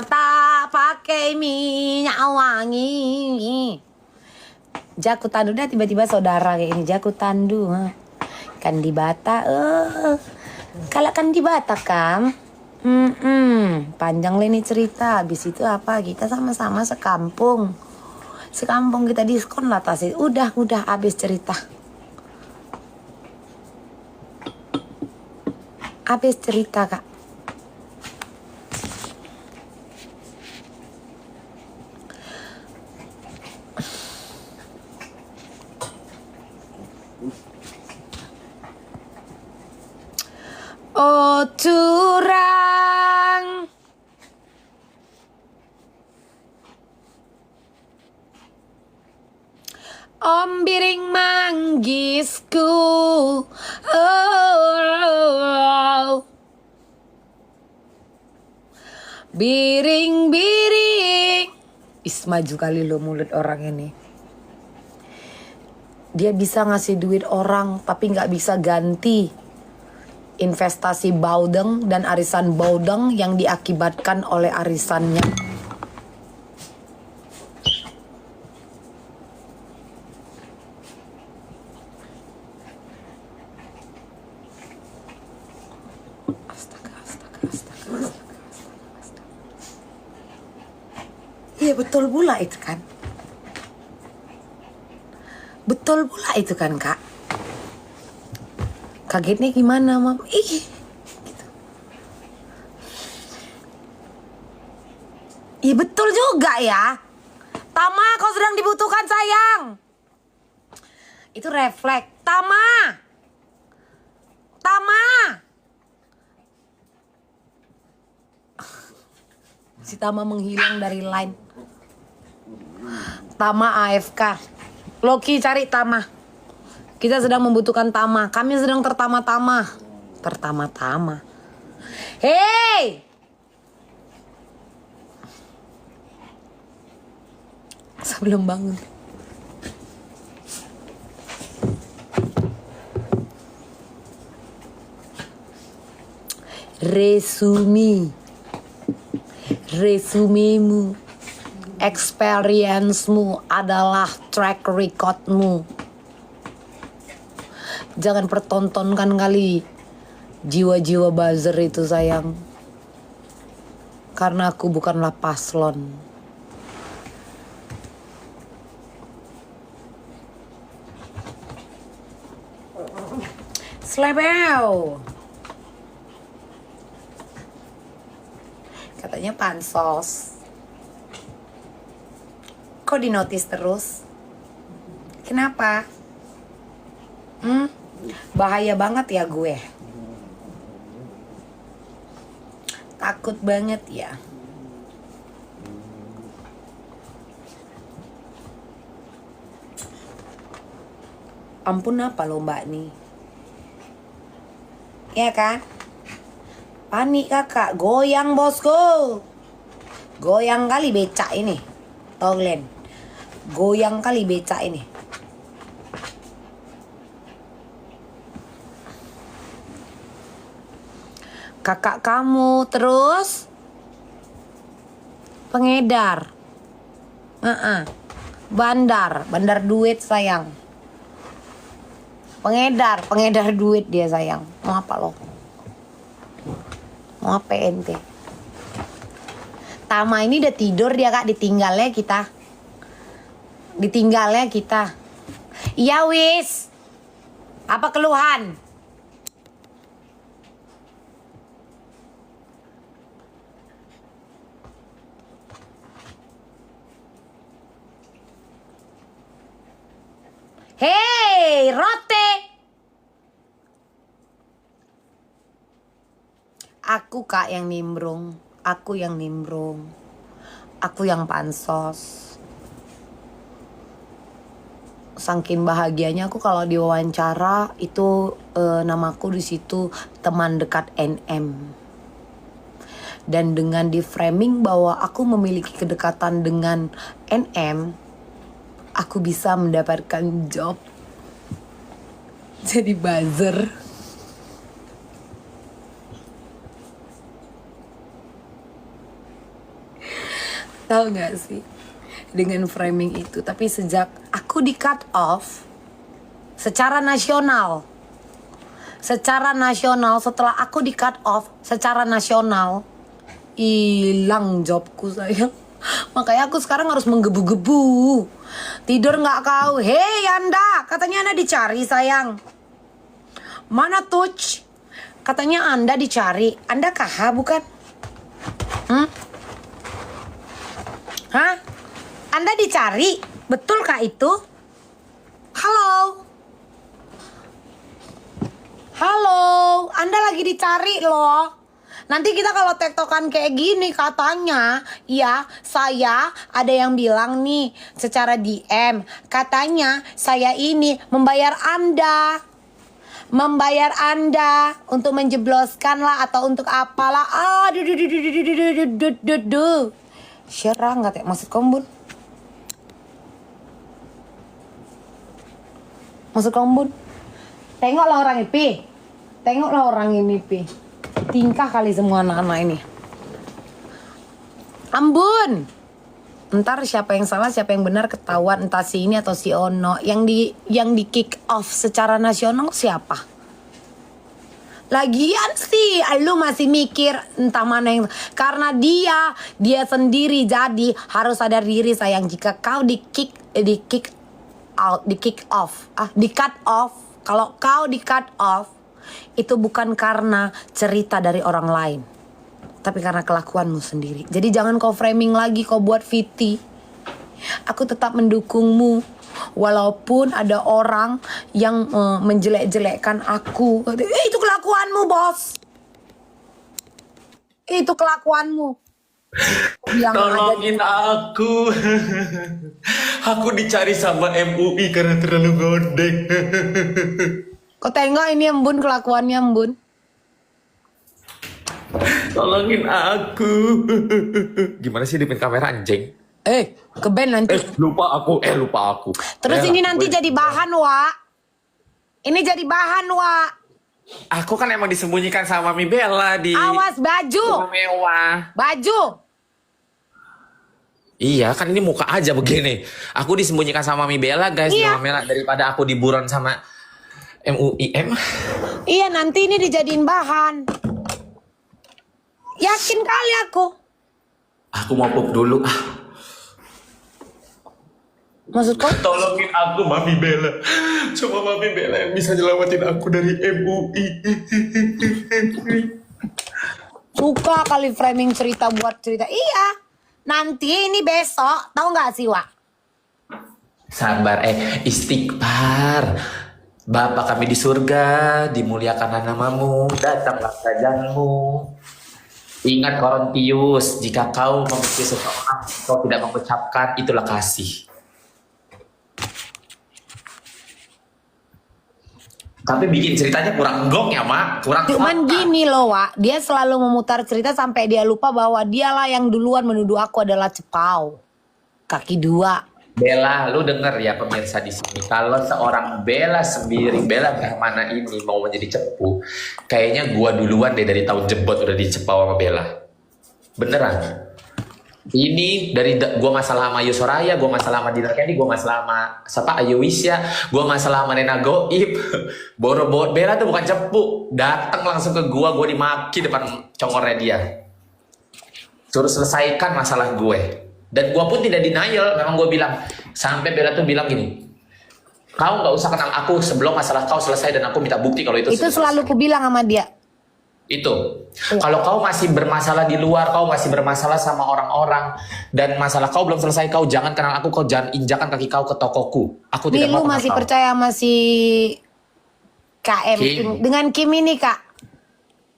tak pakai minyak wangi. Jaku tandu dah tiba-tiba saudara kayak ini jaku tandu kan di Bata kalau kan di Bata kam panjang lah ini cerita. Habis itu apa kita sama-sama sekampung kita diskon lah tasnya udah habis cerita Kak. Oh curang om biring manggisku biring Maju kali lo mulut orang ini. Dia bisa ngasih duit orang tapi nggak bisa ganti investasi baudeng dan arisan baudeng yang diakibatkan oleh arisannya. Astaga. Iya betul pula itu kan. Betul pula itu kan kak. Kagetnya gimana mam? Ih gitu. Iya betul juga ya. Tama kau sedang dibutuhkan sayang. Itu refleks. Tama. Si Tama menghilang dari line. Tama AFK. Loki cari Tama. Kita sedang membutuhkan Tama. Kami sedang tertama-tama. Tertama-tama. Hei! Sebelum bangun. Resumemu, experience-mu adalah track record-mu. Jangan pertontonkan kali jiwa-jiwa buzzer itu sayang. Karena aku bukanlah paslon. Slebeo. Katanya pansos. Kok di notice terus? Kenapa? Bahaya banget ya gue. Takut banget ya. Ampun apa lo mbak nih? Iya kan? Panik kakak, goyang bosku. Goyang kali becak ini. Toglen. Goyang kali becak ini. Kakak kamu terus pengedar. Bandar duit sayang. Pengedar duit dia sayang. Mau apa lo? Mau apa ente? Tama ini udah tidur dia kak, ditinggalnya kita. Iya wis. Apa keluhan? Hei, Rote. Aku kak yang nimbrung. Aku yang pansos. Saking bahagianya aku kalau diwawancara itu namaku di situ teman dekat NM. Dan dengan di framing bahwa aku memiliki kedekatan dengan NM, aku bisa mendapatkan job jadi buzzer. Tahu gak sih dengan framing itu? Tapi sejak aku di cut off secara nasional, setelah aku di cut off secara nasional, hilang jobku sayang. Makanya aku sekarang harus menggebu-gebu. Tidur gak kau? Hei Anda, katanya Anda dicari sayang. Mana touch? Katanya Anda dicari. Anda KH bukan? Hah? Anda dicari? Betul kah itu? Halo? Anda lagi dicari loh. Nanti kita kalau tektokan kayak gini katanya, ya saya ada yang bilang nih secara DM. Katanya saya ini membayar Anda untuk menjebloskan lah atau untuk apalah. Serang gak teh maksud kombun? Maksud kamu, Bun? Tengoklah orang ini, Pi. Tengoklah orang ini, Pi. Tingkah kali semua anak-anak ini. Ambun. Ntar siapa yang salah, siapa yang benar ketahuan, entah si ini atau si Ono. Yang di kick off secara nasional siapa? Lagian sih, lu masih mikir entah mana yang, karena dia sendiri, jadi harus sadar diri sayang. Jika kau di cut off. Kalau kau di cut off, itu bukan karena cerita dari orang lain, tapi karena kelakuanmu sendiri. Jadi jangan kau framing lagi, kau buat VT. Aku tetap mendukungmu, walaupun ada orang yang menjelek-jelekkan aku. Itu kelakuanmu, bos. Itu kelakuanmu. Tolongin aku. Aku dicari sama MUI karena terlalu gondeng. Kau tengok ini Embun, kelakuannya Embun. Tolongin aku. Gimana sih dipin kamera anjing? Ke band nanti. Lupa aku. Terus ini nanti jadi bahan, Wak. Ini jadi bahan, Wak. Aku kan emang disembunyikan sama Mami Bella di Awas baju. rumah mewah. Baju. Iya kan ini muka aja begini. Aku disembunyikan sama Mami Bella guys di Iya. rumah merah daripada aku diburon sama MUIM. Iya, nanti ini dijadiin bahan. Yakin kali aku. Aku mau pup dulu. Maksud kau? Tolongin aku Mami Bella. Cuma Mami Bella yang bisa nyelamatin aku dari MUI. Suka kali framing cerita buat cerita. Iya. Nanti ini besok, tahu nggak sih, Wak? Sabar, istighfar. Bapa kami di surga, dimuliakanlah namamu, datanglah kerajaanmu. Ingat Korintius, jika kau membenci seseorang, kau tidak mengucapkan, itulah kasih. Tapi bikin ceritanya kurang gong ya, Mak. Kurang Cuman fakta. gini loh, Wak. Dia selalu memutar cerita sampai dia lupa bahwa dialah yang duluan menuduh aku adalah cepau. Kaki dua. Bella, lu denger ya pemirsa di sini. Kalau seorang Bella sendiri, Bella Brahmana ini mau menjadi cepu, kayaknya gua duluan deh dari tahun jebot udah dicepau sama Bella. Beneran. Ini dari gua masalah sama Ayu Soraya, gua masalah sama Dina Candy, gua masalah sama siapa Ayu Wisya, gua masalah sama Nena Goib. Boro-boro Bella tuh bukan cepu, datang langsung ke gua dimaki depan congornya dia. Suruh selesaikan masalah gue. Dan gue pun tidak denial, memang gue bilang. Sampai Bella tuh bilang gini, kau gak usah kenal aku sebelum masalah kau selesai dan aku minta bukti kalau itu Itu selalu ku bilang sama dia. Itu. Kalau kau masih bermasalah di luar, kau masih bermasalah sama orang-orang, dan masalah kau belum selesai, kau jangan kenal aku, kau jangan injakan kaki kau ke tokoku. Aku tidak Nih, mau lu kenal masih kau. percaya sama si KM Kim. dengan Kim ini, Kak?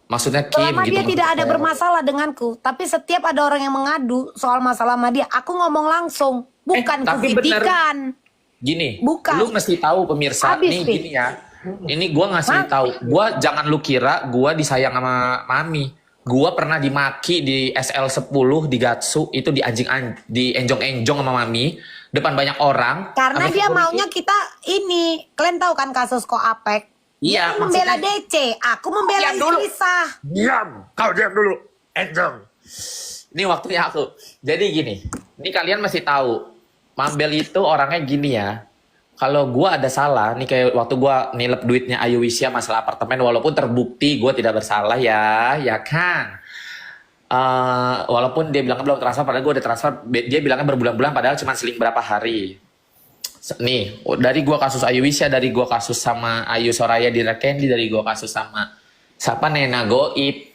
Maksudnya Kim Selama gitu. dia tidak ada bermasalah denganku, tapi setiap ada orang yang mengadu soal masalah sama dia, aku ngomong langsung, bukan tapi kufitikan. Gini, Bukan. lu mesti tahu pemirsa, Habis, nih Pi. gini ya. Ini gua ngasih tahu, gua jangan lu kira gua disayang sama Mami. Gua pernah dimaki di SL10 di Gatsu, itu di enjong-enjong sama Mami depan banyak orang. Karena Sama dia security. maunya kita ini, kalian tahu kan kasus Koapek? Iya, Dia membela maksudnya- DC, aku membela Diam dulu. istri sah. Diam, kau diam dulu, enjong. Ini waktunya aku. Jadi gini, ini kalian masih tahu, Mambel itu orangnya gini ya. Kalau gua ada salah, nih kayak waktu gua nilep duitnya Ayu Wisya masalah apartemen, walaupun terbukti gua tidak bersalah ya kan. Walaupun dia bilang belum transfer, padahal gua udah transfer. Dia bilangnya berbulan-bulan, padahal cuma seling berapa hari. Nih, dari gua kasus Ayu Wisya, dari gua kasus sama Ayu Soraya di Candy, dari gua kasus sama siapa Nena Goib.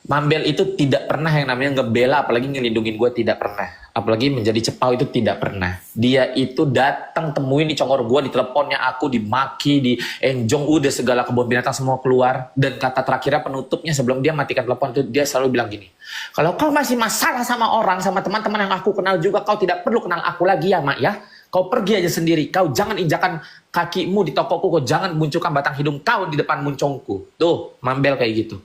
Mambel itu tidak pernah yang namanya ngebela, apalagi ngelindungin gue, tidak pernah. Apalagi menjadi cepau itu tidak pernah. Dia itu datang temuin di congor gue, di teleponnya aku, dimaki, di enjong, udah segala kebun binatang semua keluar. Dan kata terakhirnya penutupnya sebelum dia matikan telepon itu, dia selalu bilang gini, kalau kau masih masalah sama orang, sama teman-teman yang aku kenal juga, kau tidak perlu kenal aku lagi ya Mak ya. Kau pergi aja sendiri, kau jangan injakan kakimu di tokoku, kau jangan munculkan batang hidung kau di depan muncongku. Tuh, Mambel kayak gitu.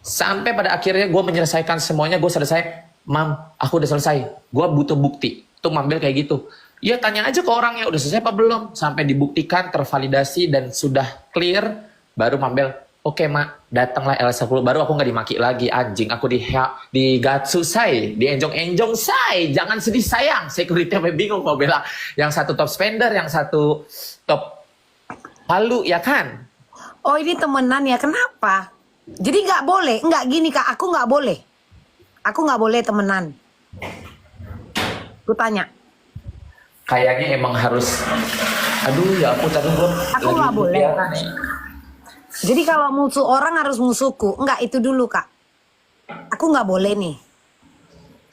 Sampai pada akhirnya gue menyelesaikan semuanya, gue selesai. Mam, aku udah selesai. Gue butuh bukti. Tuh Mambel kayak gitu. Ya tanya aja ke orangnya udah selesai apa belum. Sampai dibuktikan, tervalidasi dan sudah clear. Baru Mabel, oke mak, datanglah L10. Baru aku nggak dimaki lagi, anjing. Aku di gatsu say, di enjong-enjong say. Jangan sedih sayang. Security sampai bingung mau bilang. Yang satu top spender, yang satu top halu, ya kan? Oh ini temenan ya, kenapa? Jadi nggak boleh, nggak gini kak, aku nggak boleh. Aku nggak boleh temenan. Ku tanya. Kayaknya emang harus, aduh ya aku tadi gue Aku nggak boleh. Jadi kalau musuh orang harus musuhku. Enggak, itu dulu kak. Aku nggak boleh nih.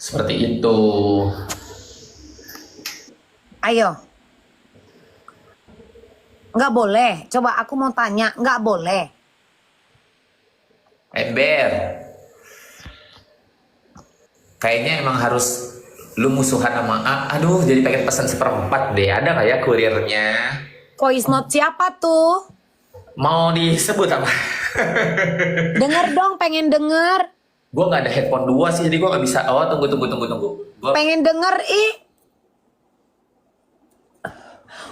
Seperti itu. Ayo. Nggak boleh. Coba aku mau tanya, nggak boleh. Ember. Kayaknya emang harus lu musuhan sama aduh jadi pengen pesan 1/4 deh. Ada nggak ya kurirnya? Voice note siapa tuh? Mau disebut apa? Denger dong, pengen denger. Gue nggak ada headphone 2 sih, jadi gue nggak bisa. Oh tunggu. Gua... Pengen denger ih.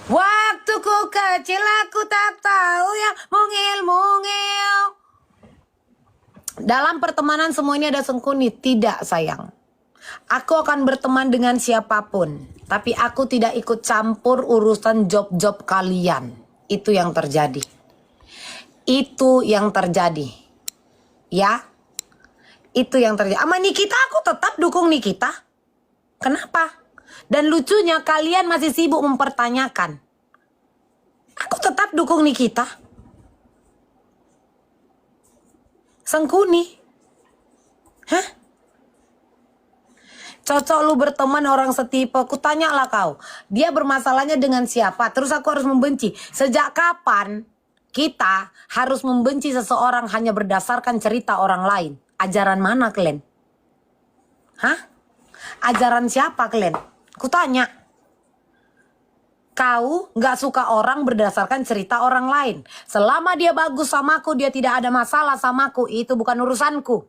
Waktu ku kecil aku tak tahu ya mungil-mungil. Dalam pertemanan semua ini ada sengkuni. Tidak sayang. Aku akan berteman dengan siapapun. Tapi aku tidak ikut campur urusan job-job kalian. Itu yang terjadi. Itu yang terjadi. Ya. Itu yang terjadi. Sama Nikita aku tetap dukung Nikita. Kenapa? Dan lucunya kalian masih sibuk mempertanyakan. Aku tetap dukung Nikita. Sengkuni. Hah? Cocok lu berteman orang setipe. Kutanyalah kau. Dia bermasalahnya dengan siapa? Terus aku harus membenci. Sejak kapan kita harus membenci seseorang hanya berdasarkan cerita orang lain? Ajaran mana kalian? Hah? Ajaran siapa kalian? Kutanya. Kau gak suka orang berdasarkan cerita orang lain. Selama dia bagus samaku, dia tidak ada masalah samaku. Itu bukan urusanku.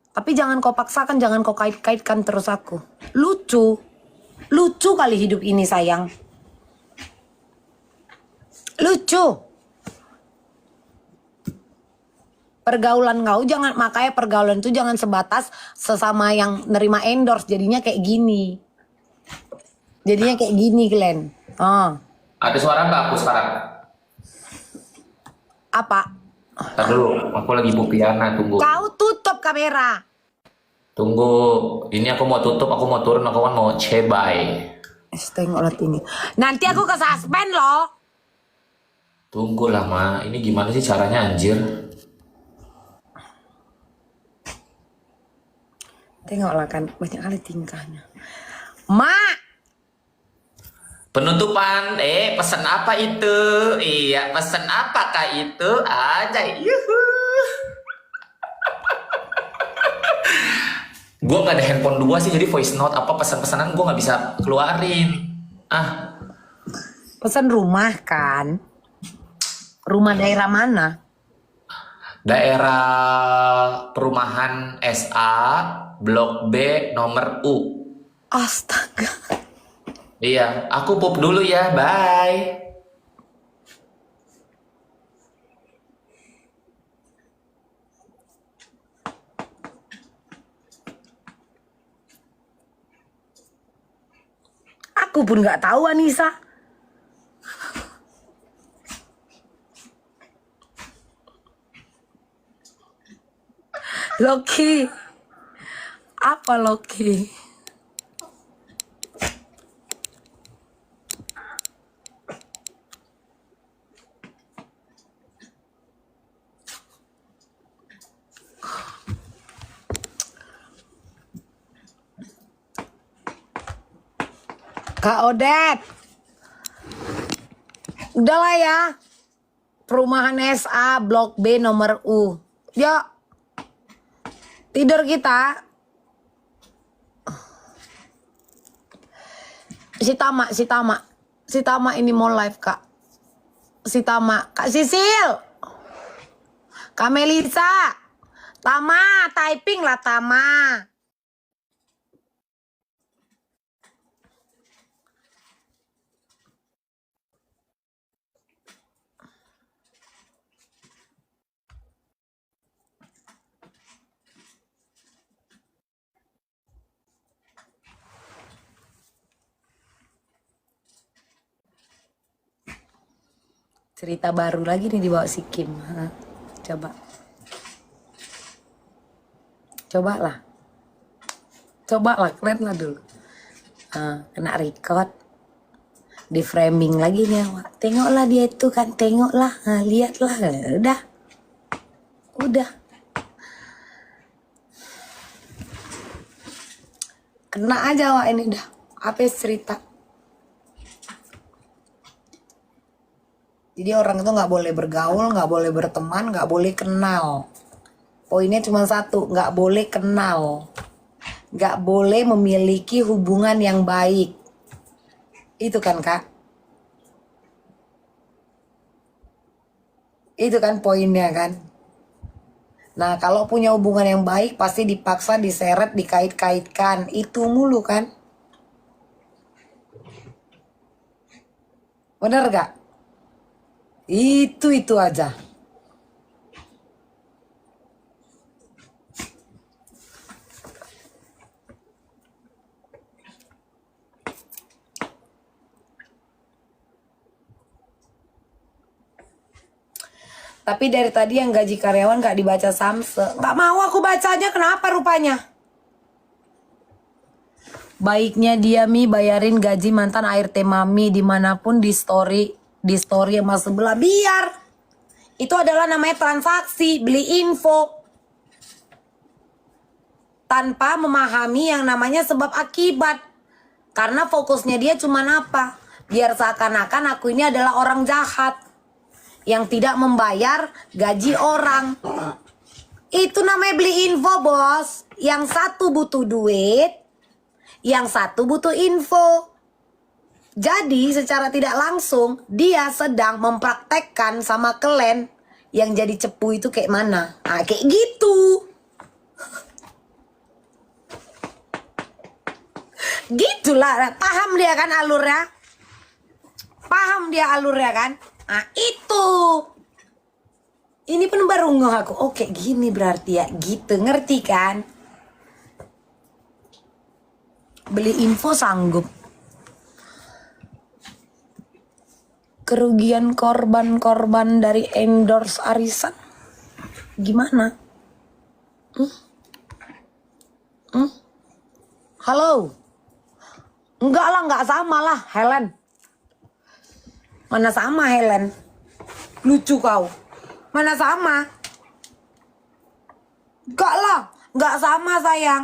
Tapi jangan kau paksakan, jangan kau kait-kaitkan terus aku. Lucu. Lucu kali hidup ini sayang. Lucu. Pergaulan kau jangan, makanya pergaulan itu jangan sebatas sesama yang nerima endorse. Jadinya kayak gini. Jadinya kayak gini Glenn. Oh. Ada suara nggak aku sekarang? Apa? Ntar dulu, aku lagi Pupiana, tunggu. Kau tutup kamera. Tunggu, ini aku mau tutup, aku mau turun, aku kan mau cebay. Tengoklah ini. Nanti aku ke suspend loh. Tunggu lah, Ma. Ini gimana sih caranya, anjir? Tengoklah kan, banyak kali tingkahnya. Mak! Penutupan, pesan apa itu? Iya, pesan apakah itu? Aja, yuhu. Gue gak ada handphone 2 sih, jadi voice note apa pesan-pesanan gue gak bisa keluarin. Pesan rumah kan? Rumah daerah mana? Daerah perumahan SA, Blok B, nomor U. Astaga. Iya, aku pup dulu ya, bye. Aku pun nggak tahu Anissa. Loki. Apa Loki? Kak Odet. Udahlah ya. Perumahan SA Blok B nomor U. Yuk. Tidur kita. Si Tama ini mau live Kak. Si Tama. Kak Sisil. Kak Melisa. Tama, typing lah Tama. Cerita baru lagi nih dibawa si Kim. Hah, coba. Cobalah. Cobalah, keren lah dulu. Kena record. Di framing lagi nih. Tengoklah dia itu kan, tengoklah. Lihatlah. Udah. Kena aja Wak ini udah. Apa cerita? Jadi orang itu nggak boleh bergaul, nggak boleh berteman, nggak boleh kenal. Poinnya cuma satu, nggak boleh kenal. Nggak boleh memiliki hubungan yang baik. Itu kan Kak? Itu kan poinnya kan? Nah kalau punya hubungan yang baik pasti dipaksa, diseret, dikait-kaitkan. Itu mulu kan? Bener gak? Itu aja. Tapi dari tadi yang gaji karyawan gak dibaca Samse. Gak mau aku bacanya, kenapa rupanya? Baiknya dia Mi bayarin gaji mantan ART Mami dimanapun di story sama sebelah. Biar. Itu adalah namanya transaksi, beli info. Tanpa memahami yang namanya sebab akibat. Karena fokusnya dia cuma apa? Biar seakan-akan aku ini adalah orang jahat. Yang tidak membayar gaji orang. Itu namanya beli info bos. Yang satu butuh duit. Yang satu butuh info. Jadi secara tidak langsung dia sedang mempraktekkan sama kalian yang jadi cepu itu kayak mana. Nah kayak gitu. Gitulah, paham dia kan alurnya? Paham dia alurnya kan? Nah itu. Ini pun baru ngeh aku. Oh kayak gini berarti ya. Gitu, ngerti kan? Beli info sanggup. Kerugian korban-korban dari endorse arisan gimana? Halo? Enggak lah, enggak sama lah Helen. Mana sama Helen? Lucu kau. Mana sama? Enggak lah, enggak sama sayang.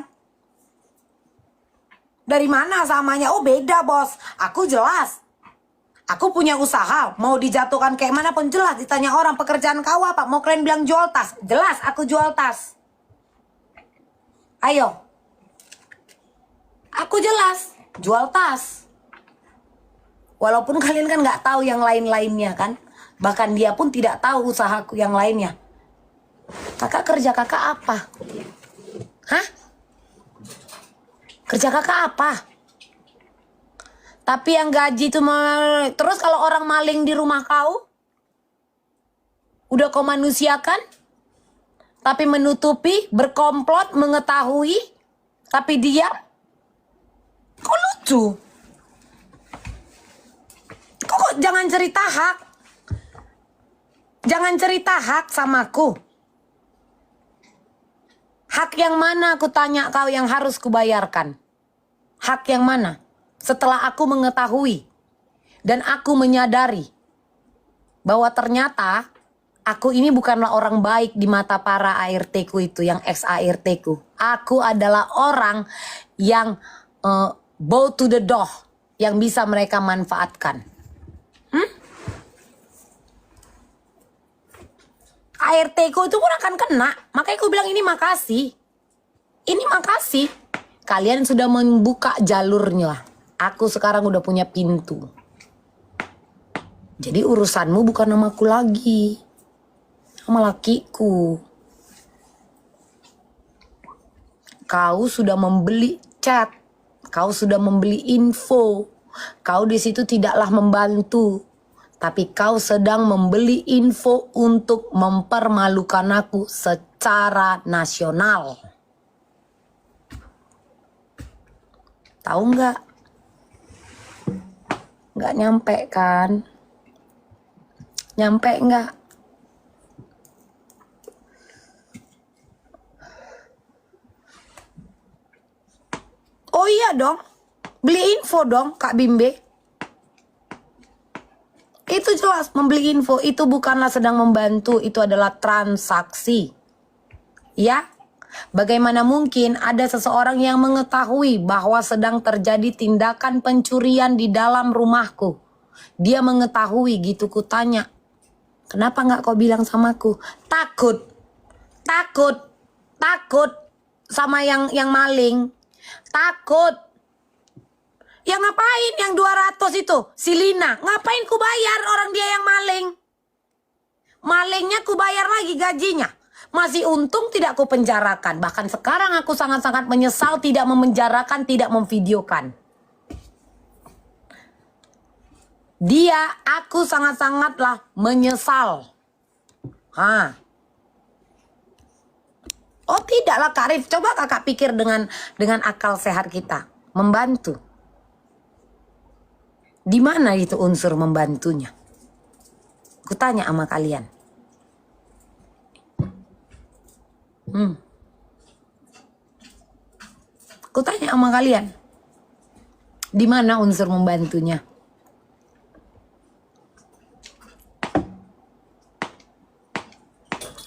Dari mana samanya? Oh beda bos. Aku jelas. Aku punya usaha, mau dijatuhkan kayak mana pun jelas. Ditanya orang pekerjaan kau apa, mau kalian bilang jual tas. Jelas aku jual tas. Ayo. Aku jelas, jual tas. Walaupun kalian kan gak tahu yang lain-lainnya kan. Bahkan dia pun tidak tahu usahaku yang lainnya. Kakak kerja kakak apa? Hah? Kerja kakak apa? Tapi yang gaji itu terus kalau orang maling di rumah kau udah kau manusiakan, tapi menutupi, berkomplot, mengetahui, tapi diam. Kok lucu? Kok jangan cerita hak? Jangan cerita hak samaku. Hak yang mana aku tanya kau yang harus kubayarkan? Hak yang mana? Setelah aku mengetahui dan aku menyadari bahwa ternyata aku ini bukanlah orang baik di mata para ART-ku itu, yang ex-ART-ku. Aku adalah orang yang bow to the door, yang bisa mereka manfaatkan. ART-ku itu pun akan kena, makanya aku bilang ini makasih. Ini makasih. Kalian sudah membuka jalurnya. Aku sekarang udah punya pintu. Jadi urusanmu bukan sama aku lagi. Sama lakiku. Kau sudah membeli chat. Kau sudah membeli info. Kau di situ tidaklah membantu. Tapi kau sedang membeli info untuk mempermalukan aku secara nasional. Tahu nggak? Nggak nyampe kan? Nyampe nggak? Oh iya dong. Beli info dong Kak Bimbe. Itu jelas membeli info. Itu bukanlah sedang membantu. Itu adalah transaksi. Ya. Bagaimana mungkin ada seseorang yang mengetahui bahwa sedang terjadi tindakan pencurian di dalam rumahku. Dia mengetahui gitu, kutanya. Kenapa nggak kau bilang sama aku? Takut sama yang maling. Takut. Yang ngapain yang 200 itu? Si Lina. Ngapain ku bayar orang dia yang maling? Malingnya ku bayar lagi gajinya. Masih untung tidak ku penjarakan. Bahkan sekarang aku sangat-sangat menyesal tidak memenjarakan, tidak memvideokan. Aku sangat-sangatlah menyesal. Oh tidaklah Kak Rif. Coba kakak pikir dengan akal sehat kita. Membantu. Di mana itu unsur membantunya? Kutanya sama kalian. Kutanya sama kalian. Di mana unsur membantunya?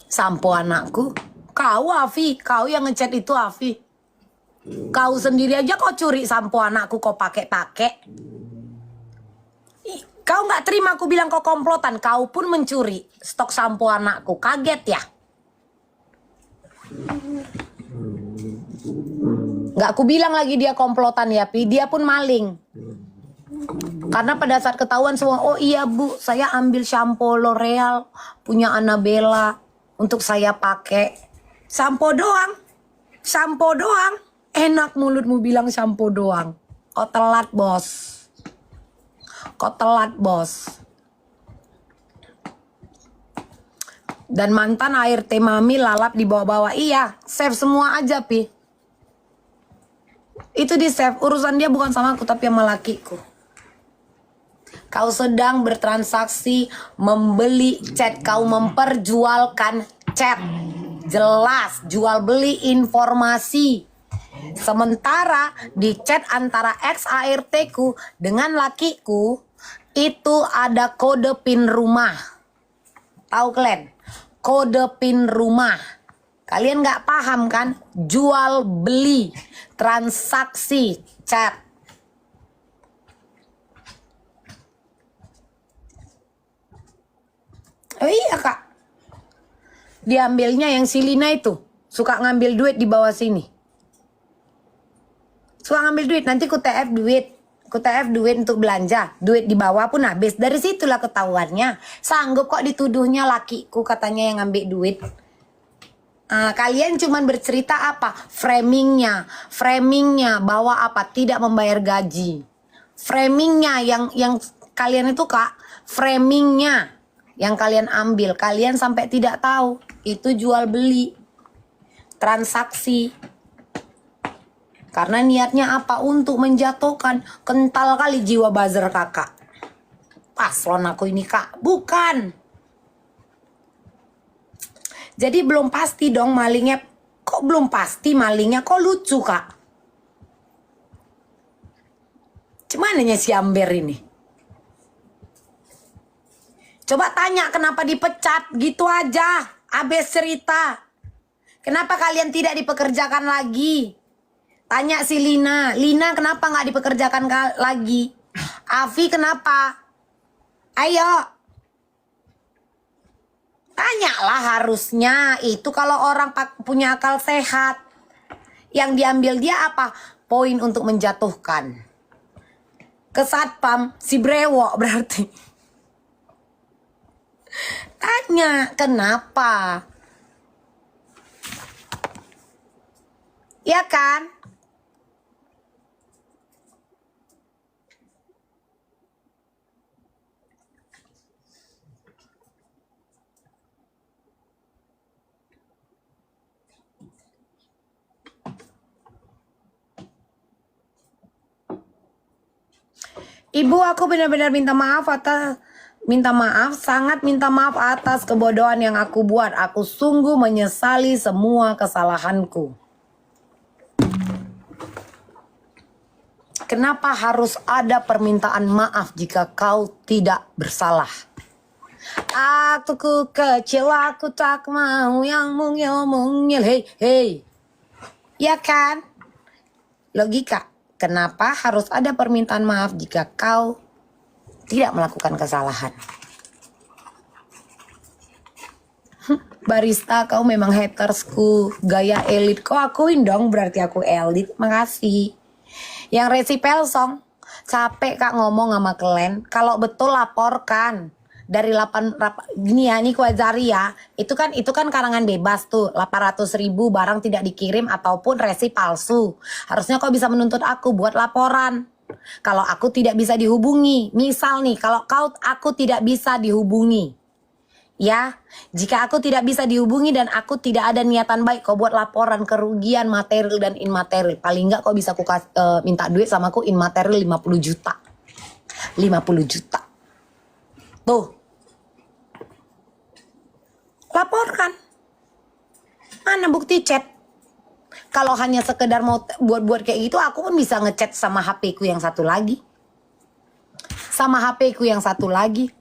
Sampo anakku. Kau Afi, kau yang ngechat itu Afi. Kau sendiri aja kau curi sampo anakku, kau pakai. Kau nggak terima aku bilang kau komplotan, kau pun mencuri stok sampo anakku. Kaget ya? Nggak aku bilang lagi dia komplotan ya, Pi. Dia pun maling. Karena pada saat ketahuan semua, oh iya Bu, saya ambil shampoo L'Oreal punya Annabella untuk saya pakai. Shampoo doang. Enak mulutmu bilang shampoo doang. Kau telat, bos. Dan mantan ART Mami lalap di bawah-bawah. Iya, save semua aja, Pi. Itu di save. Urusan dia bukan sama aku, tapi sama lakiku. Kau sedang bertransaksi, membeli chat. Kau memperjualkan chat. Jelas, jual beli informasi. Sementara di chat antara ex ART ku dengan lakiku, itu ada kode PIN rumah. Tahu kalian? Kode PIN rumah. Kalian nggak paham kan? Jual beli, transaksi, chat. Oh iya Kak. Diambilnya yang si Lina itu. Suka ngambil duit di bawah sini. Suka ngambil duit. Nanti ku TF duit. Ku TF duit untuk belanja. Duit di bawah pun habis. Dari situlah ketahuannya. Sanggup kok dituduhnya lakiku katanya yang ngambil duit. Kalian cuman bercerita apa? Framingnya bahwa apa? Tidak membayar gaji. Framingnya yang kalian itu Kak. Framingnya yang kalian ambil. Kalian sampai tidak tahu. Itu jual beli. Transaksi. Karena niatnya apa? Untuk menjatuhkan. Kental kali jiwa buzzer kakak. Paslon aku ini Kak. Bukan. Jadi belum pasti dong malingnya. Kok belum pasti malingnya? Kok lucu Kak? Cumananya si Amber ini. Coba tanya kenapa dipecat. Gitu aja. Abis cerita. Kenapa kalian tidak dipekerjakan lagi? Tanya si Lina. Lina kenapa nggak dipekerjakan lagi? Afi kenapa? Ayo. Tanyalah harusnya. Itu kalau orang punya akal sehat. Yang diambil dia apa? Poin untuk menjatuhkan. Ke satpam. Si brewok berarti. Tanya kenapa? Ya kan? Ibu, aku benar-benar minta maaf atas minta maaf, sangat minta maaf atas kebodohan yang aku buat. Aku sungguh menyesali semua kesalahanku. Kenapa harus ada permintaan maaf jika kau tidak bersalah? Aku kecil, aku tak mau yang mungil. Hei. Ya kan? Logika. Kenapa harus ada permintaan maaf jika kau tidak melakukan kesalahan? Barista, kau memang hatersku. Gaya elit. Kau akuin dong, berarti aku elit. Makasih. Yang Resi Pelsong, capek Kak ngomong sama klien. Kalau betul laporkan. Dari 8 gini ya, ini ku ajari ya. Itu kan karangan bebas tuh. 800.000 barang tidak dikirim ataupun resi palsu. Harusnya kau bisa menuntut aku buat laporan. Kalau aku tidak bisa dihubungi. Misal nih, kalau aku tidak bisa dihubungi. Ya, jika aku tidak bisa dihubungi dan aku tidak ada niatan baik, kau buat laporan kerugian material dan immaterial. Paling enggak kau bisa minta duit sama aku immaterial 50 juta. 50 juta. Tuh. Laporkan. Mana bukti chat? Kalau hanya sekedar mau buat kayak gitu, aku pun bisa ngechat sama HP ku yang satu lagi. Sama HP ku yang satu lagi.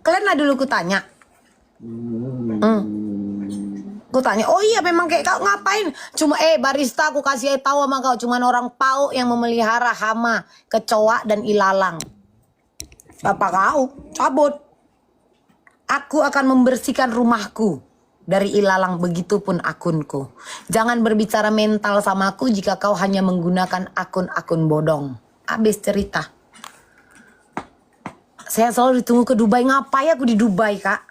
Kalian lah dulu ku tanya. Ku tanya, oh iya memang kayak kau ngapain? Cuma barista aku kasih tahu sama kau, cuman orang PAUD yang memelihara hama, kecoa dan ilalang. Apa kau? Cabut. Aku akan membersihkan rumahku dari ilalang, begitupun akunku. Jangan berbicara mental sama aku jika kau hanya menggunakan akun-akun bodong. Habis cerita. Saya selalu ditunggu ke Dubai. Ngapain aku di Dubai, Kak?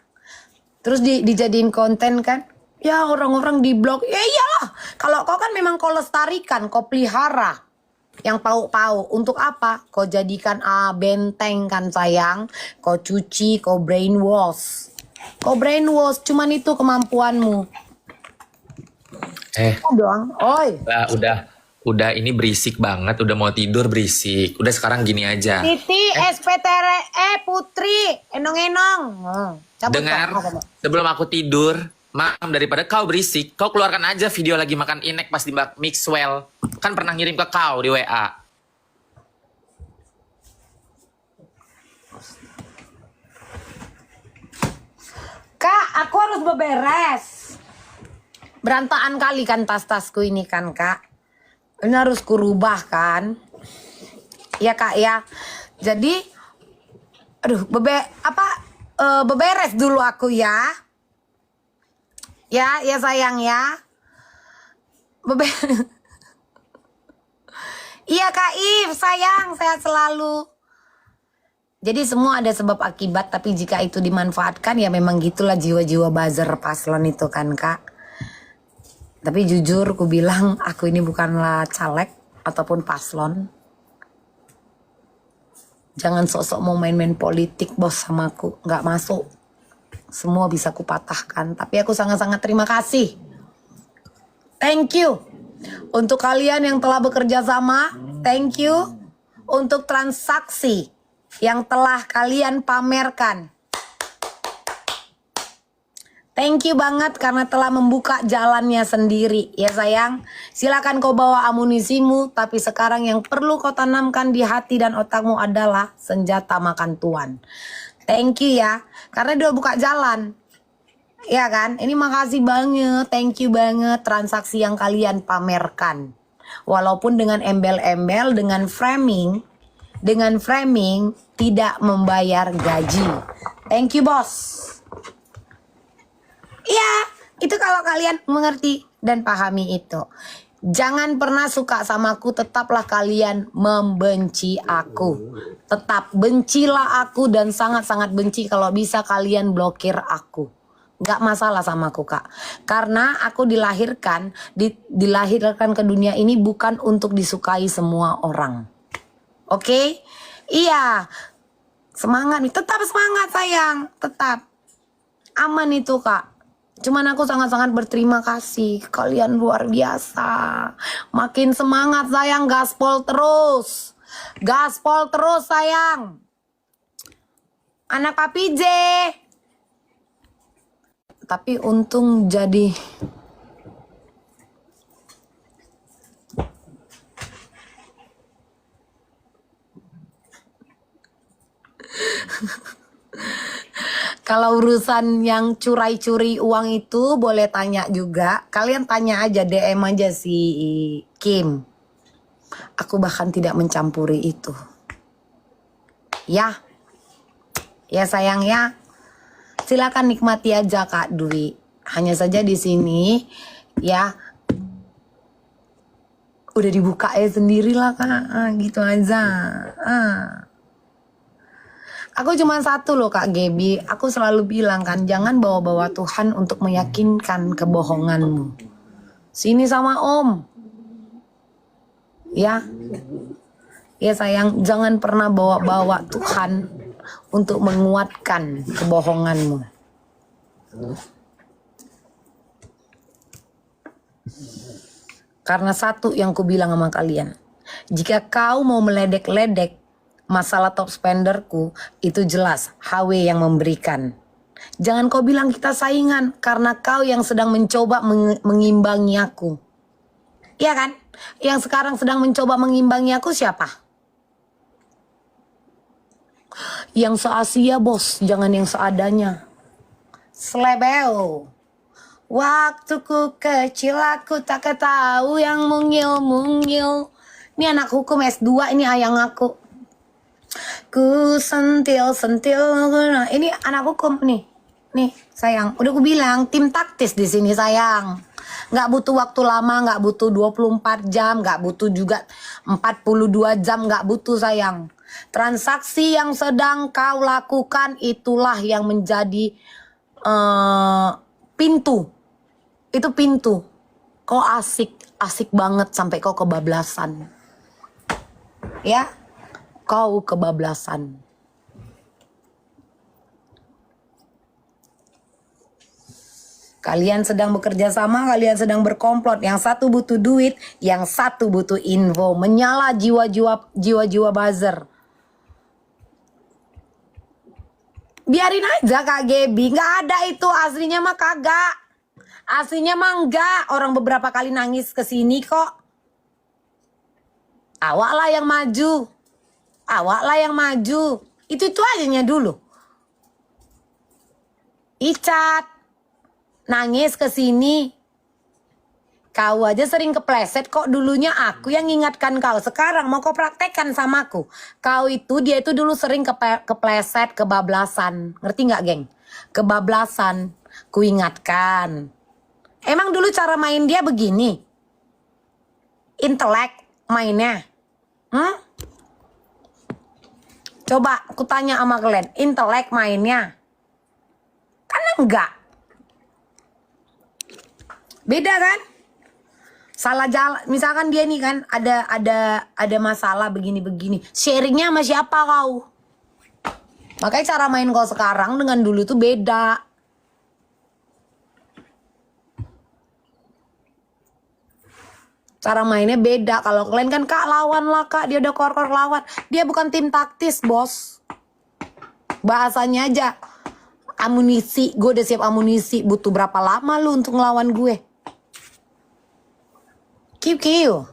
Terus dijadiin konten kan? Ya orang-orang di blog. Ya iyalah. Kalau kau kan memang kau lestarikan, kau pelihara. Yang PAUD. Untuk apa? Kau jadikan benteng kan sayang. Kau cuci, kau brainwash. Kau brainwash, cuman itu kemampuanmu. Doang. Oi. Udah ini berisik banget, udah mau tidur berisik. Udah sekarang gini aja. Titi, SPTRE, Putri, enong-enong. Dengar, sebelum aku tidur, Mam, daripada kau berisik, kau keluarkan aja video lagi makan inek pas di Mixwell. Kan pernah ngirim ke kau di WA. Kak, aku harus beberes. Berantakan kali kan tas-tasku ini kan, Kak. Ini harus kurubah kan. Ya, Kak, ya. Jadi, aduh, beberes dulu aku ya. Ya sayang ya. Iya, Kak If, sayang, sehat selalu. Jadi semua ada sebab akibat, tapi jika itu dimanfaatkan ya memang gitulah jiwa-jiwa buzzer paslon itu kan, Kak. Tapi jujur ku bilang aku ini bukanlah caleg ataupun paslon. Jangan sok-sok mau main-main politik bos sama aku, nggak masuk. Semua bisa kupatahkan, tapi aku sangat-sangat terima kasih. Thank you. Untuk kalian yang telah bekerja sama, thank you. Untuk transaksi yang telah kalian pamerkan. Thank you banget karena telah membuka jalannya sendiri. Ya sayang, silakan kau bawa amunisimu, tapi sekarang yang perlu kau tanamkan di hati dan otakmu adalah senjata makan tuan. Thank you ya, karena dia buka jalan. Ya kan, ini makasih banget, thank you banget transaksi yang kalian pamerkan. Walaupun dengan embel-embel, dengan framing tidak membayar gaji. Thank you bos. Ya, itu kalau kalian mengerti dan pahami itu. Jangan pernah suka sama aku, tetaplah kalian membenci aku. Tetap bencilah aku dan sangat-sangat benci kalau bisa kalian blokir aku. Gak masalah sama aku, Kak. Karena aku dilahirkan ke dunia ini bukan untuk disukai semua orang. Oke? Iya. Semangat nih, tetap semangat sayang, tetap. Aman itu, Kak. Cuman aku sangat-sangat berterima kasih. Kalian luar biasa. Makin semangat sayang, gaspol terus. Gaspol terus sayang. Anak Papi J. Tapi untung jadi kalau urusan yang curi uang itu boleh tanya juga. Kalian tanya aja, DM aja si Kim. Aku bahkan tidak mencampuri itu. Ya. Ya sayang ya. Silakan nikmati aja Kak Dwi. Hanya saja di sini ya udah dibuka sendirilah Kak. Gitu aja. Aku cuma satu loh Kak Gebi. Aku selalu bilang kan, jangan bawa-bawa Tuhan untuk meyakinkan kebohonganmu. Sini sama Om. Ya. Ya sayang, jangan pernah bawa-bawa Tuhan untuk menguatkan kebohonganmu. Karena satu yang ku bilang sama kalian, jika kau mau meledek-ledek masalah top spenderku, itu jelas HW yang memberikan. Jangan kau bilang kita saingan, karena kau yang sedang mencoba mengimbangi aku. Iya kan? Yang sekarang sedang mencoba mengimbangi aku siapa? Yang se-Asia bos, jangan yang seadanya. Slebeo. Waktuku kecil aku tak ketahui yang mungil-mungil. Ini anak hukum S2, ini ayang aku. Ku sentil-sentil. Ini anak hukum nih. Nih sayang, udah ku bilang tim taktis di sini sayang. Nggak butuh waktu lama, nggak butuh 24 jam, nggak butuh juga 42 jam, nggak butuh sayang. Transaksi yang sedang kau lakukan itulah yang menjadi pintu. Itu pintu. Kau asik banget sampai kau kebablasan. Ya, kau kebablasan. Kalian sedang bekerja sama, kalian sedang berkomplot. Yang satu butuh duit, yang satu butuh info. Menyala jiwa-jiwa buzzer. Biarin aja Kak Gebi, nggak ada itu, aslinya mah kagak. Aslinya mah enggak, orang beberapa kali nangis kesini kok. Awak lah yang maju. Awak lah yang maju. Itu aja dulu. Icat nangis kesini. Kau aja sering kepleset kok, dulunya aku yang ingatkan kau. Sekarang mau kau praktekkan sama aku. Kau itu, dia itu dulu sering kepleset, kebablasan. Ngerti nggak geng? Kebablasan, ku ingatkan. Emang dulu cara main dia begini? Intelek mainnya. Coba aku tanya sama kalian, intelek mainnya? Kan enggak. Beda kan? Salah jalan, misalkan dia nih kan ada masalah begini-begini, sharingnya sama siapa kau? Makanya cara main kau sekarang dengan dulu tuh beda. Cara mainnya beda. Kalau kalian kan Kak lawan lah Kak, dia udah kor-kor lawan. Dia bukan tim taktis bos. Bahasanya aja amunisi, gue udah siap amunisi. Butuh berapa lama lu untuk ngelawan gue? Kiu.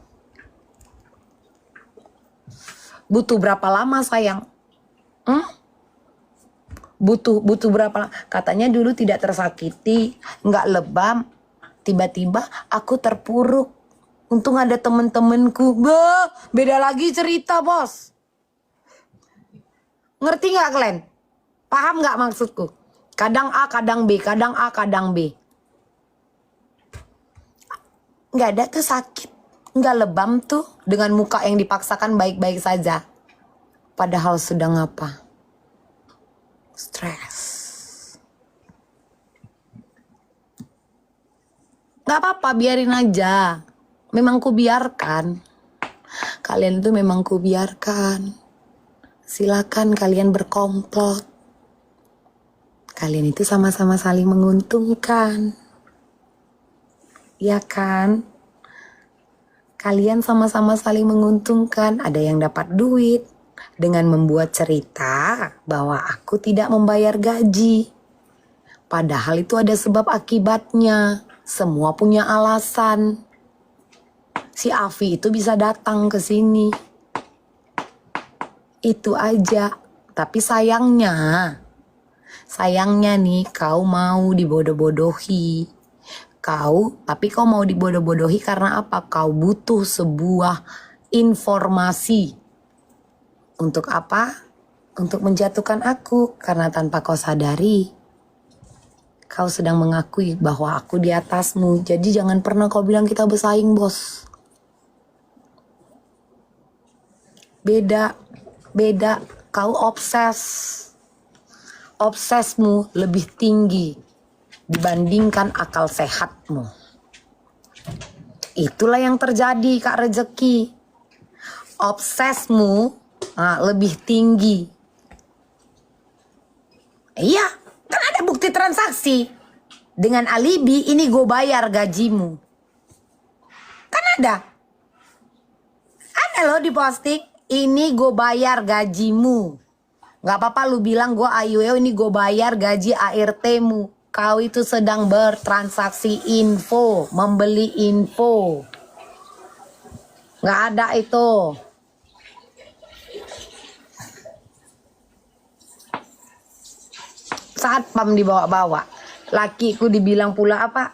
Butuh berapa lama sayang? Butuh berapa lama? Katanya dulu tidak tersakiti, nggak lebam. Tiba-tiba aku terpuruk. Untung ada temen-temenku. Beda lagi cerita bos. Ngerti nggak kalian? Paham nggak maksudku? Kadang A, kadang B, kadang A, kadang B. Nggak ada tuh sakit, nggak lebam tuh dengan muka yang dipaksakan baik-baik saja. Padahal sedang apa? Stres. Nggak apa-apa, biarin aja. Memang ku biarkan. Kalian tuh memang ku biarkan. Silakan kalian berkomplot. Kalian itu sama-sama saling menguntungkan. Ya kan? Kalian sama-sama saling menguntungkan, ada yang dapat duit dengan membuat cerita bahwa aku tidak membayar gaji. Padahal itu ada sebab akibatnya. Semua punya alasan. Si Afi itu bisa datang ke sini. Itu aja. Tapi sayangnya nih kau mau dibodoh-bodohi. Tapi kau mau dibodoh-bodohi karena apa? Kau butuh sebuah informasi. Untuk apa? Untuk menjatuhkan aku. Karena tanpa kau sadari, kau sedang mengakui bahwa aku di atasmu. Jadi jangan pernah kau bilang kita bersaing, bos. Beda. Kau obsesmu lebih tinggi dibandingkan akal sehatmu. Itulah yang terjadi, Kak Rezeki. Obsesmu lebih tinggi. Iya, kan ada bukti transaksi. Dengan alibi, ini gue bayar gajimu. Kan ada. Ada loh di posting. Ini gue bayar gajimu. Gak apa-apa lu bilang gue AYUEO, ini gue bayar gaji ART-mu. Kau itu sedang bertransaksi info, membeli info. Gak ada itu. Satpam dibawa-bawa. Lakiku dibilang pula apa?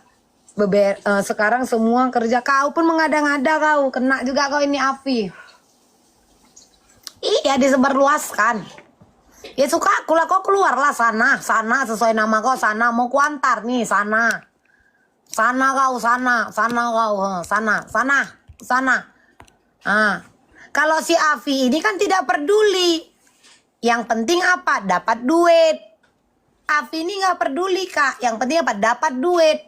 Sekarang semua kerja. Kau pun mengada-ngada kau. Kena juga kau ini Afi. Iya, disebarluaskan. Ya suka aku lah, kau keluarlah sana sesuai nama kau sana. Mau kuantar nih sana kau sana. Kalau si Afi ini kan tidak peduli. Yang penting apa? Dapat duit. Afi ini nggak peduli kak. Yang penting apa? Dapat duit.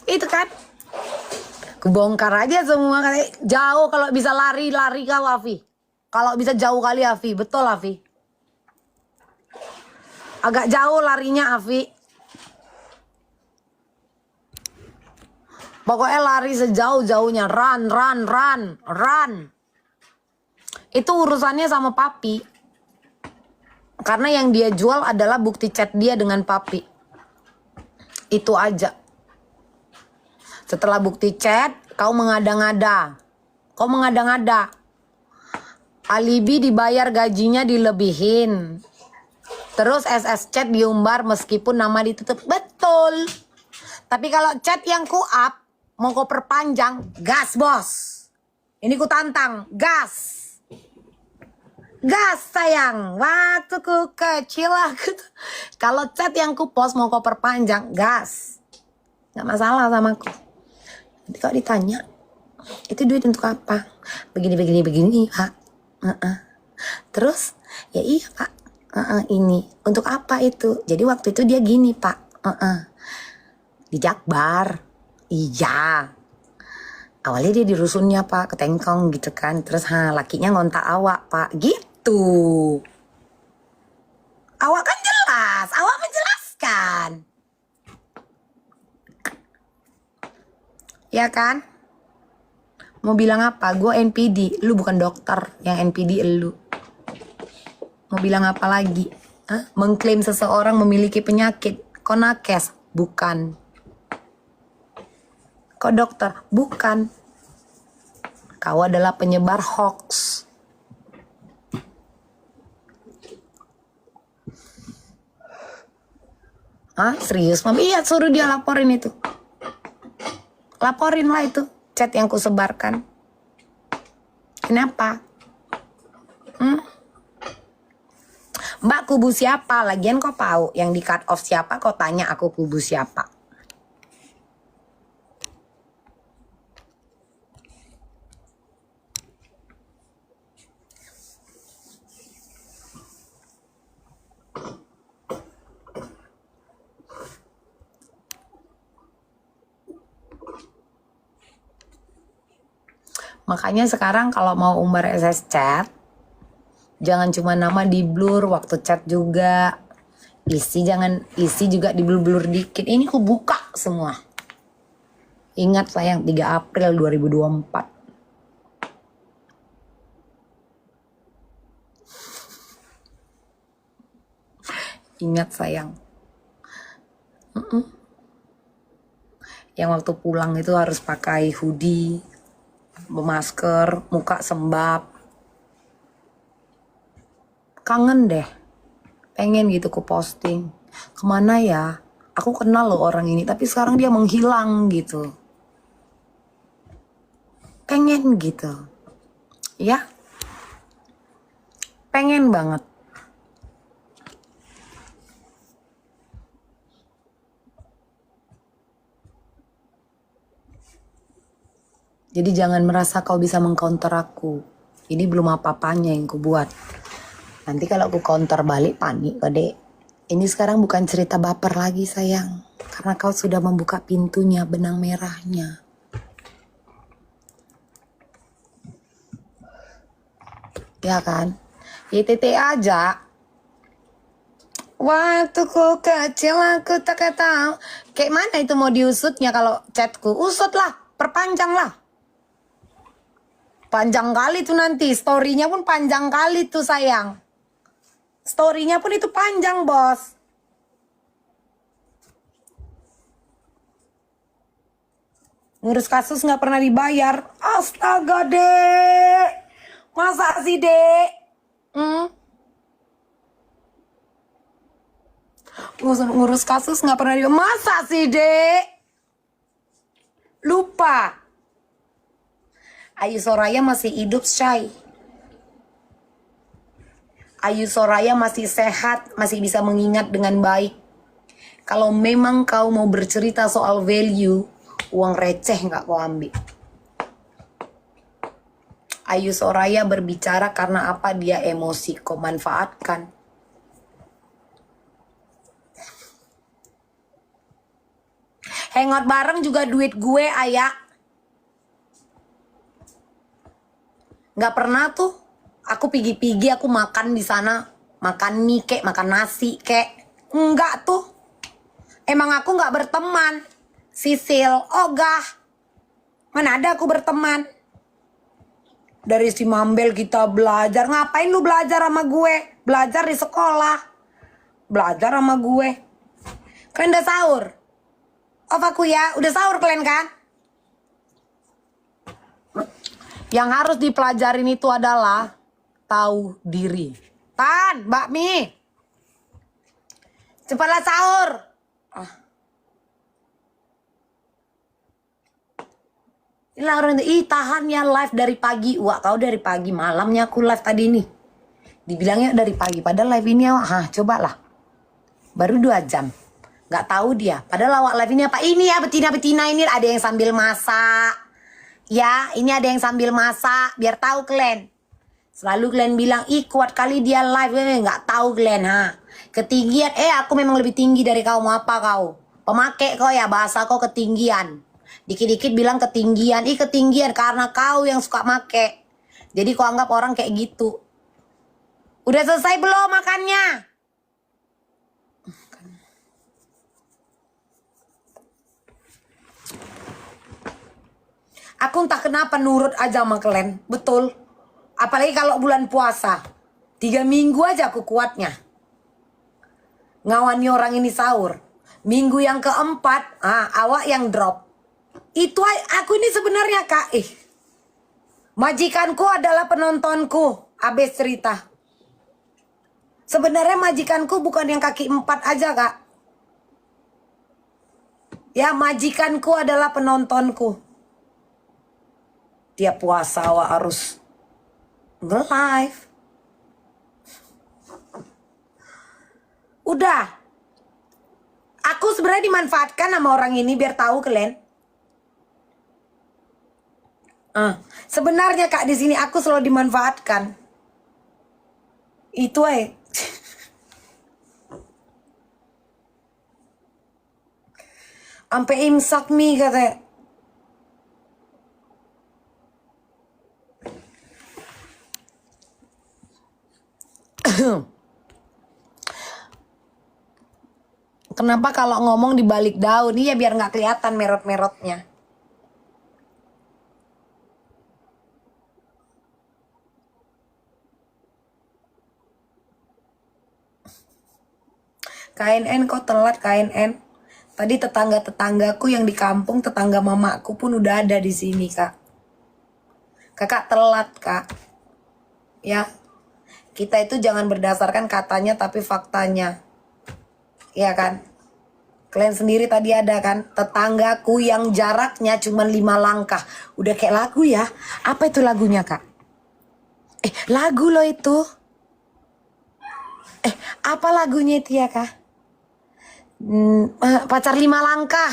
Itu kan. Kebongkar aja semua. Jauh kalau bisa lari kau Afi. Kalau bisa jauh kali Afi. Betul Afi. Agak jauh larinya Afi. Pokoknya lari sejauh-jauhnya. Run. Itu urusannya sama papi. Karena yang dia jual adalah bukti chat dia dengan papi. Itu aja. Setelah bukti chat, kau mengada-ngada. Alibi dibayar gajinya dilebihin. Terus SS chat diumbar meskipun nama ditutup. Betul. Tapi kalau chat yang ku up, mau kau perpanjang, gas bos. Ini ku tantang, gas. Gas sayang, waktu ku kecil aku. Kalau chat yang ku post mau kau perpanjang, gas. Gak masalah sama aku. Nanti kalau ditanya, itu duit untuk apa? Begini pak. Terus, ya iya pak. Ini untuk apa itu? Jadi waktu itu dia gini pak. Di Jakbar. Iya. Awalnya dia di rusunnya pak, ke Tengkong gitu kan. Terus lakinya ngontak awak pak. Gitu. Awak kan jelas. Awak menjelaskan. Ya kan? Mau bilang apa? Gue NPD, lu bukan dokter. Yang NPD lu. Mau bilang apa lagi? Mengklaim seseorang memiliki penyakit. Kok nakes? Bukan. Kok dokter? Bukan. Kau adalah penyebar hoax. Serius? Mami, iya suruh dia laporin itu. Laporin lah itu chat yang kusebarkan. Kenapa? Mbak kubu siapa? Lagian kau tahu yang di cut off siapa? Kau tanya aku kubu siapa? Makanya sekarang kalau mau umbar SS chat, jangan cuma nama di blur, waktu chat juga. Isi juga di blur-blur dikit. Ini aku buka semua. Ingat sayang, 3 April 2024. Ingat sayang. Yang waktu pulang itu harus pakai hoodie, masker, muka sembab. Kangen deh. Pengen gitu ku posting. Kemana ya? Aku kenal loh orang ini, tapi sekarang dia menghilang gitu. Pengen gitu. Ya. Pengen banget. Jadi jangan merasa kau bisa mengcounter aku. Ini belum apa-apanya yang ku buat. Nanti kalau aku counter balik panik Dek. Ini sekarang bukan cerita baper lagi sayang. Karena kau sudah membuka pintunya, benang merahnya. Ya kan? YTT aja. Waktu ku kecil aku tak tahu. Kayak mana itu mau diusutnya kalau chatku? Usut lah, perpanjang lah. Panjang kali tuh nanti, story-nya pun panjang kali tuh sayang. Story-nya pun itu panjang bos. Ngurus kasus gak pernah dibayar. Astaga dek. Masa sih dek? Ngurus kasus gak pernah dibayar. Masa sih dek? Lupa. Ayu Soraya masih hidup, Syai. Ayu Soraya masih sehat, masih bisa mengingat dengan baik. Kalau memang kau mau bercerita soal value, uang receh nggak kau ambil. Ayu Soraya berbicara karena apa dia emosi, kau manfaatkan. Hangout bareng juga duit gue, ayah. Nggak pernah tuh aku pigi-pigi aku makan di sana, makan mie kek, makan nasi kek. Enggak tuh. Emang aku nggak berteman. Sisil, ogah. Mana ada aku berteman. Dari si Mambel kita belajar. Ngapain lu belajar sama gue? Belajar di sekolah. Belajar sama gue. Kalian udah sahur? Off aku ya. Udah sahur kalian kan? Yang harus dipelajarin itu adalah tahu diri. Tan, Mbak Mi. Cepatlah sahur. Inilah orang itu, tahan ya live dari pagi. Wah, kau dari pagi, malamnya aku live tadi nih. Dibilangnya dari pagi, padahal live ini cobalah. Baru 2 jam. Gak tahu dia. Padahal awak live ini apa? Ini ya betina-betina ini ada yang sambil masak. Ya, ini ada yang sambil masak, biar tahu kalian. Selalu kalian bilang, ih kuat kali dia live, nggak tahu kalian, Ketinggian, aku memang lebih tinggi dari kau, mau apa kau? Pemakai kau ya, bahasa kau ketinggian. Dikit-dikit bilang ketinggian, ketinggian karena kau yang suka make. Jadi kau anggap orang kayak gitu. Udah selesai belum makannya? Aku entah kenapa nurut aja sama kalian. Betul. Apalagi kalau bulan puasa. 3 minggu aja aku kuatnya. Ngawani orang ini sahur. Minggu yang keempat, awak yang drop. Itu aku ini sebenarnya Kak. Majikanku adalah penontonku. Abis cerita. Sebenarnya majikanku bukan yang kaki 4 aja Kak. Ya, majikanku adalah penontonku. Dia puasa, awak harus nge-live. Udah. Aku sebenarnya dimanfaatkan sama orang ini biar tahu kalian. Sebenarnya Kak di sini aku selalu dimanfaatkan. Itu sampai imsak mi katanya. Kenapa kalau ngomong di balik daun? Iya biar nggak kelihatan merot-merotnya. KNN kok telat KNN. Tadi tetangga-tetanggaku yang di kampung, tetangga mamaku pun udah ada di sini, Kak. Kakak telat, Kak. Ya. Kita itu jangan berdasarkan katanya tapi faktanya. Iya kan? Kalian sendiri tadi ada kan? Tetanggaku yang jaraknya cuma 5 langkah. Udah kayak lagu ya. Apa itu lagunya, Kak? Lagu loh itu. Apa lagunya itu ya, Kak? Pacar 5 langkah.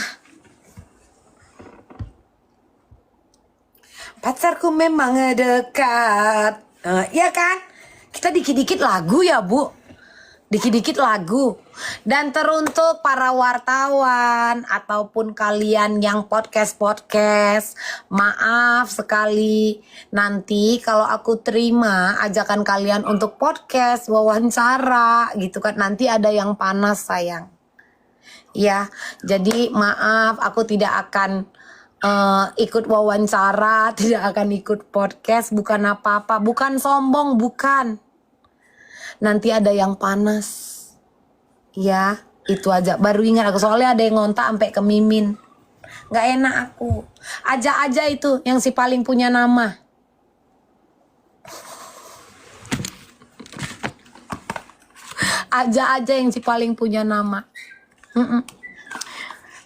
Pacarku memang dekat. Iya kan? Kita dikit-dikit lagu ya, Bu. Dikit-dikit lagu. Dan teruntuk para wartawan ataupun kalian yang podcast, maaf sekali. Nanti kalau aku terima ajakan kalian untuk podcast, wawancara gitu kan, nanti ada yang panas sayang. Ya, jadi maaf aku tidak akan ikut wawancara, tidak akan ikut podcast, bukan apa-apa, bukan sombong, bukan. Nanti ada yang panas. Ya, itu aja. Baru ingat aku, soalnya ada yang ngontak sampai ke Mimin. Gak enak aku. Aja itu yang si paling punya nama. Aja yang si paling punya nama.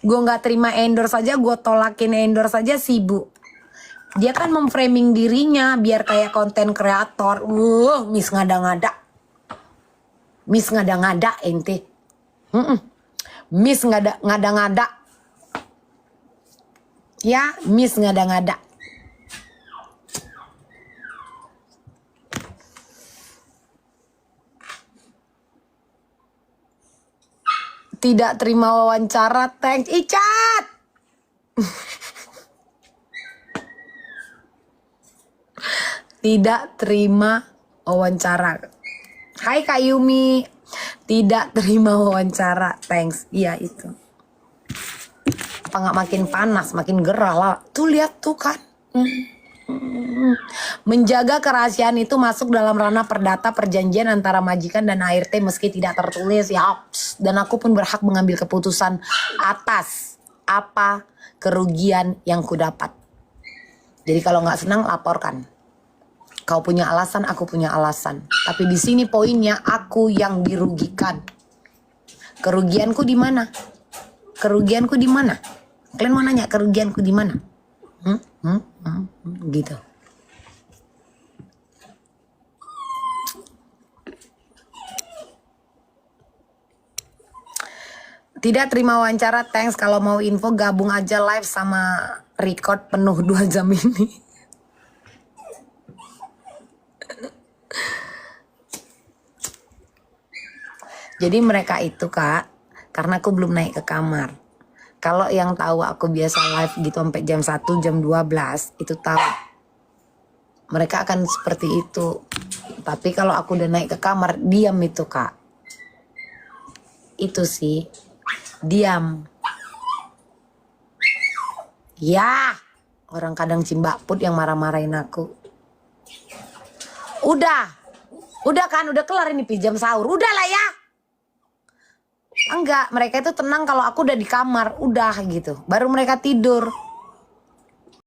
Gue gak terima endorse saja, gue tolakin endorse saja sibuk. Dia kan memframing dirinya biar kayak konten kreator. Miss ngada-ngada. Miss ngada-ngada ente. Miss ngada-ngada. Ya, Miss ngada-ngada. Tidak terima wawancara, thanks Icat. Tidak terima wawancara. Hai Kak Yumi. Tidak terima wawancara, thanks. Iya itu. Apa nggak makin panas, makin gerah lah. Tuh lihat tuh kan. Menjaga kerahasiaan itu masuk dalam ranah perdata perjanjian antara majikan dan ART meski tidak tertulis ya. Dan aku pun berhak mengambil keputusan atas apa kerugian yang kudapat. Jadi kalau nggak senang laporkan. Kau punya alasan, aku punya alasan. Tapi di sini poinnya aku yang dirugikan. Kerugianku di mana? Kerugianku di mana? Kalian mau nanya kerugianku di mana? Gitu. Tidak terima wawancara, thanks. Kalau mau info gabung aja live sama record penuh 2 jam ini. Jadi mereka itu Kak, karena aku belum naik ke kamar. Kalau yang tahu aku biasa live gitu sampai jam 1, jam 12, itu tahu. Mereka akan seperti itu. Tapi kalau aku udah naik ke kamar, diam itu Kak. Itu sih, diam. Ya, orang kadang cimbakput yang marah-marahin aku. Udah kan, udah kelar ini jam sahur. Udah lah ya. Enggak, mereka itu tenang kalau aku udah di kamar, udah gitu. Baru mereka tidur.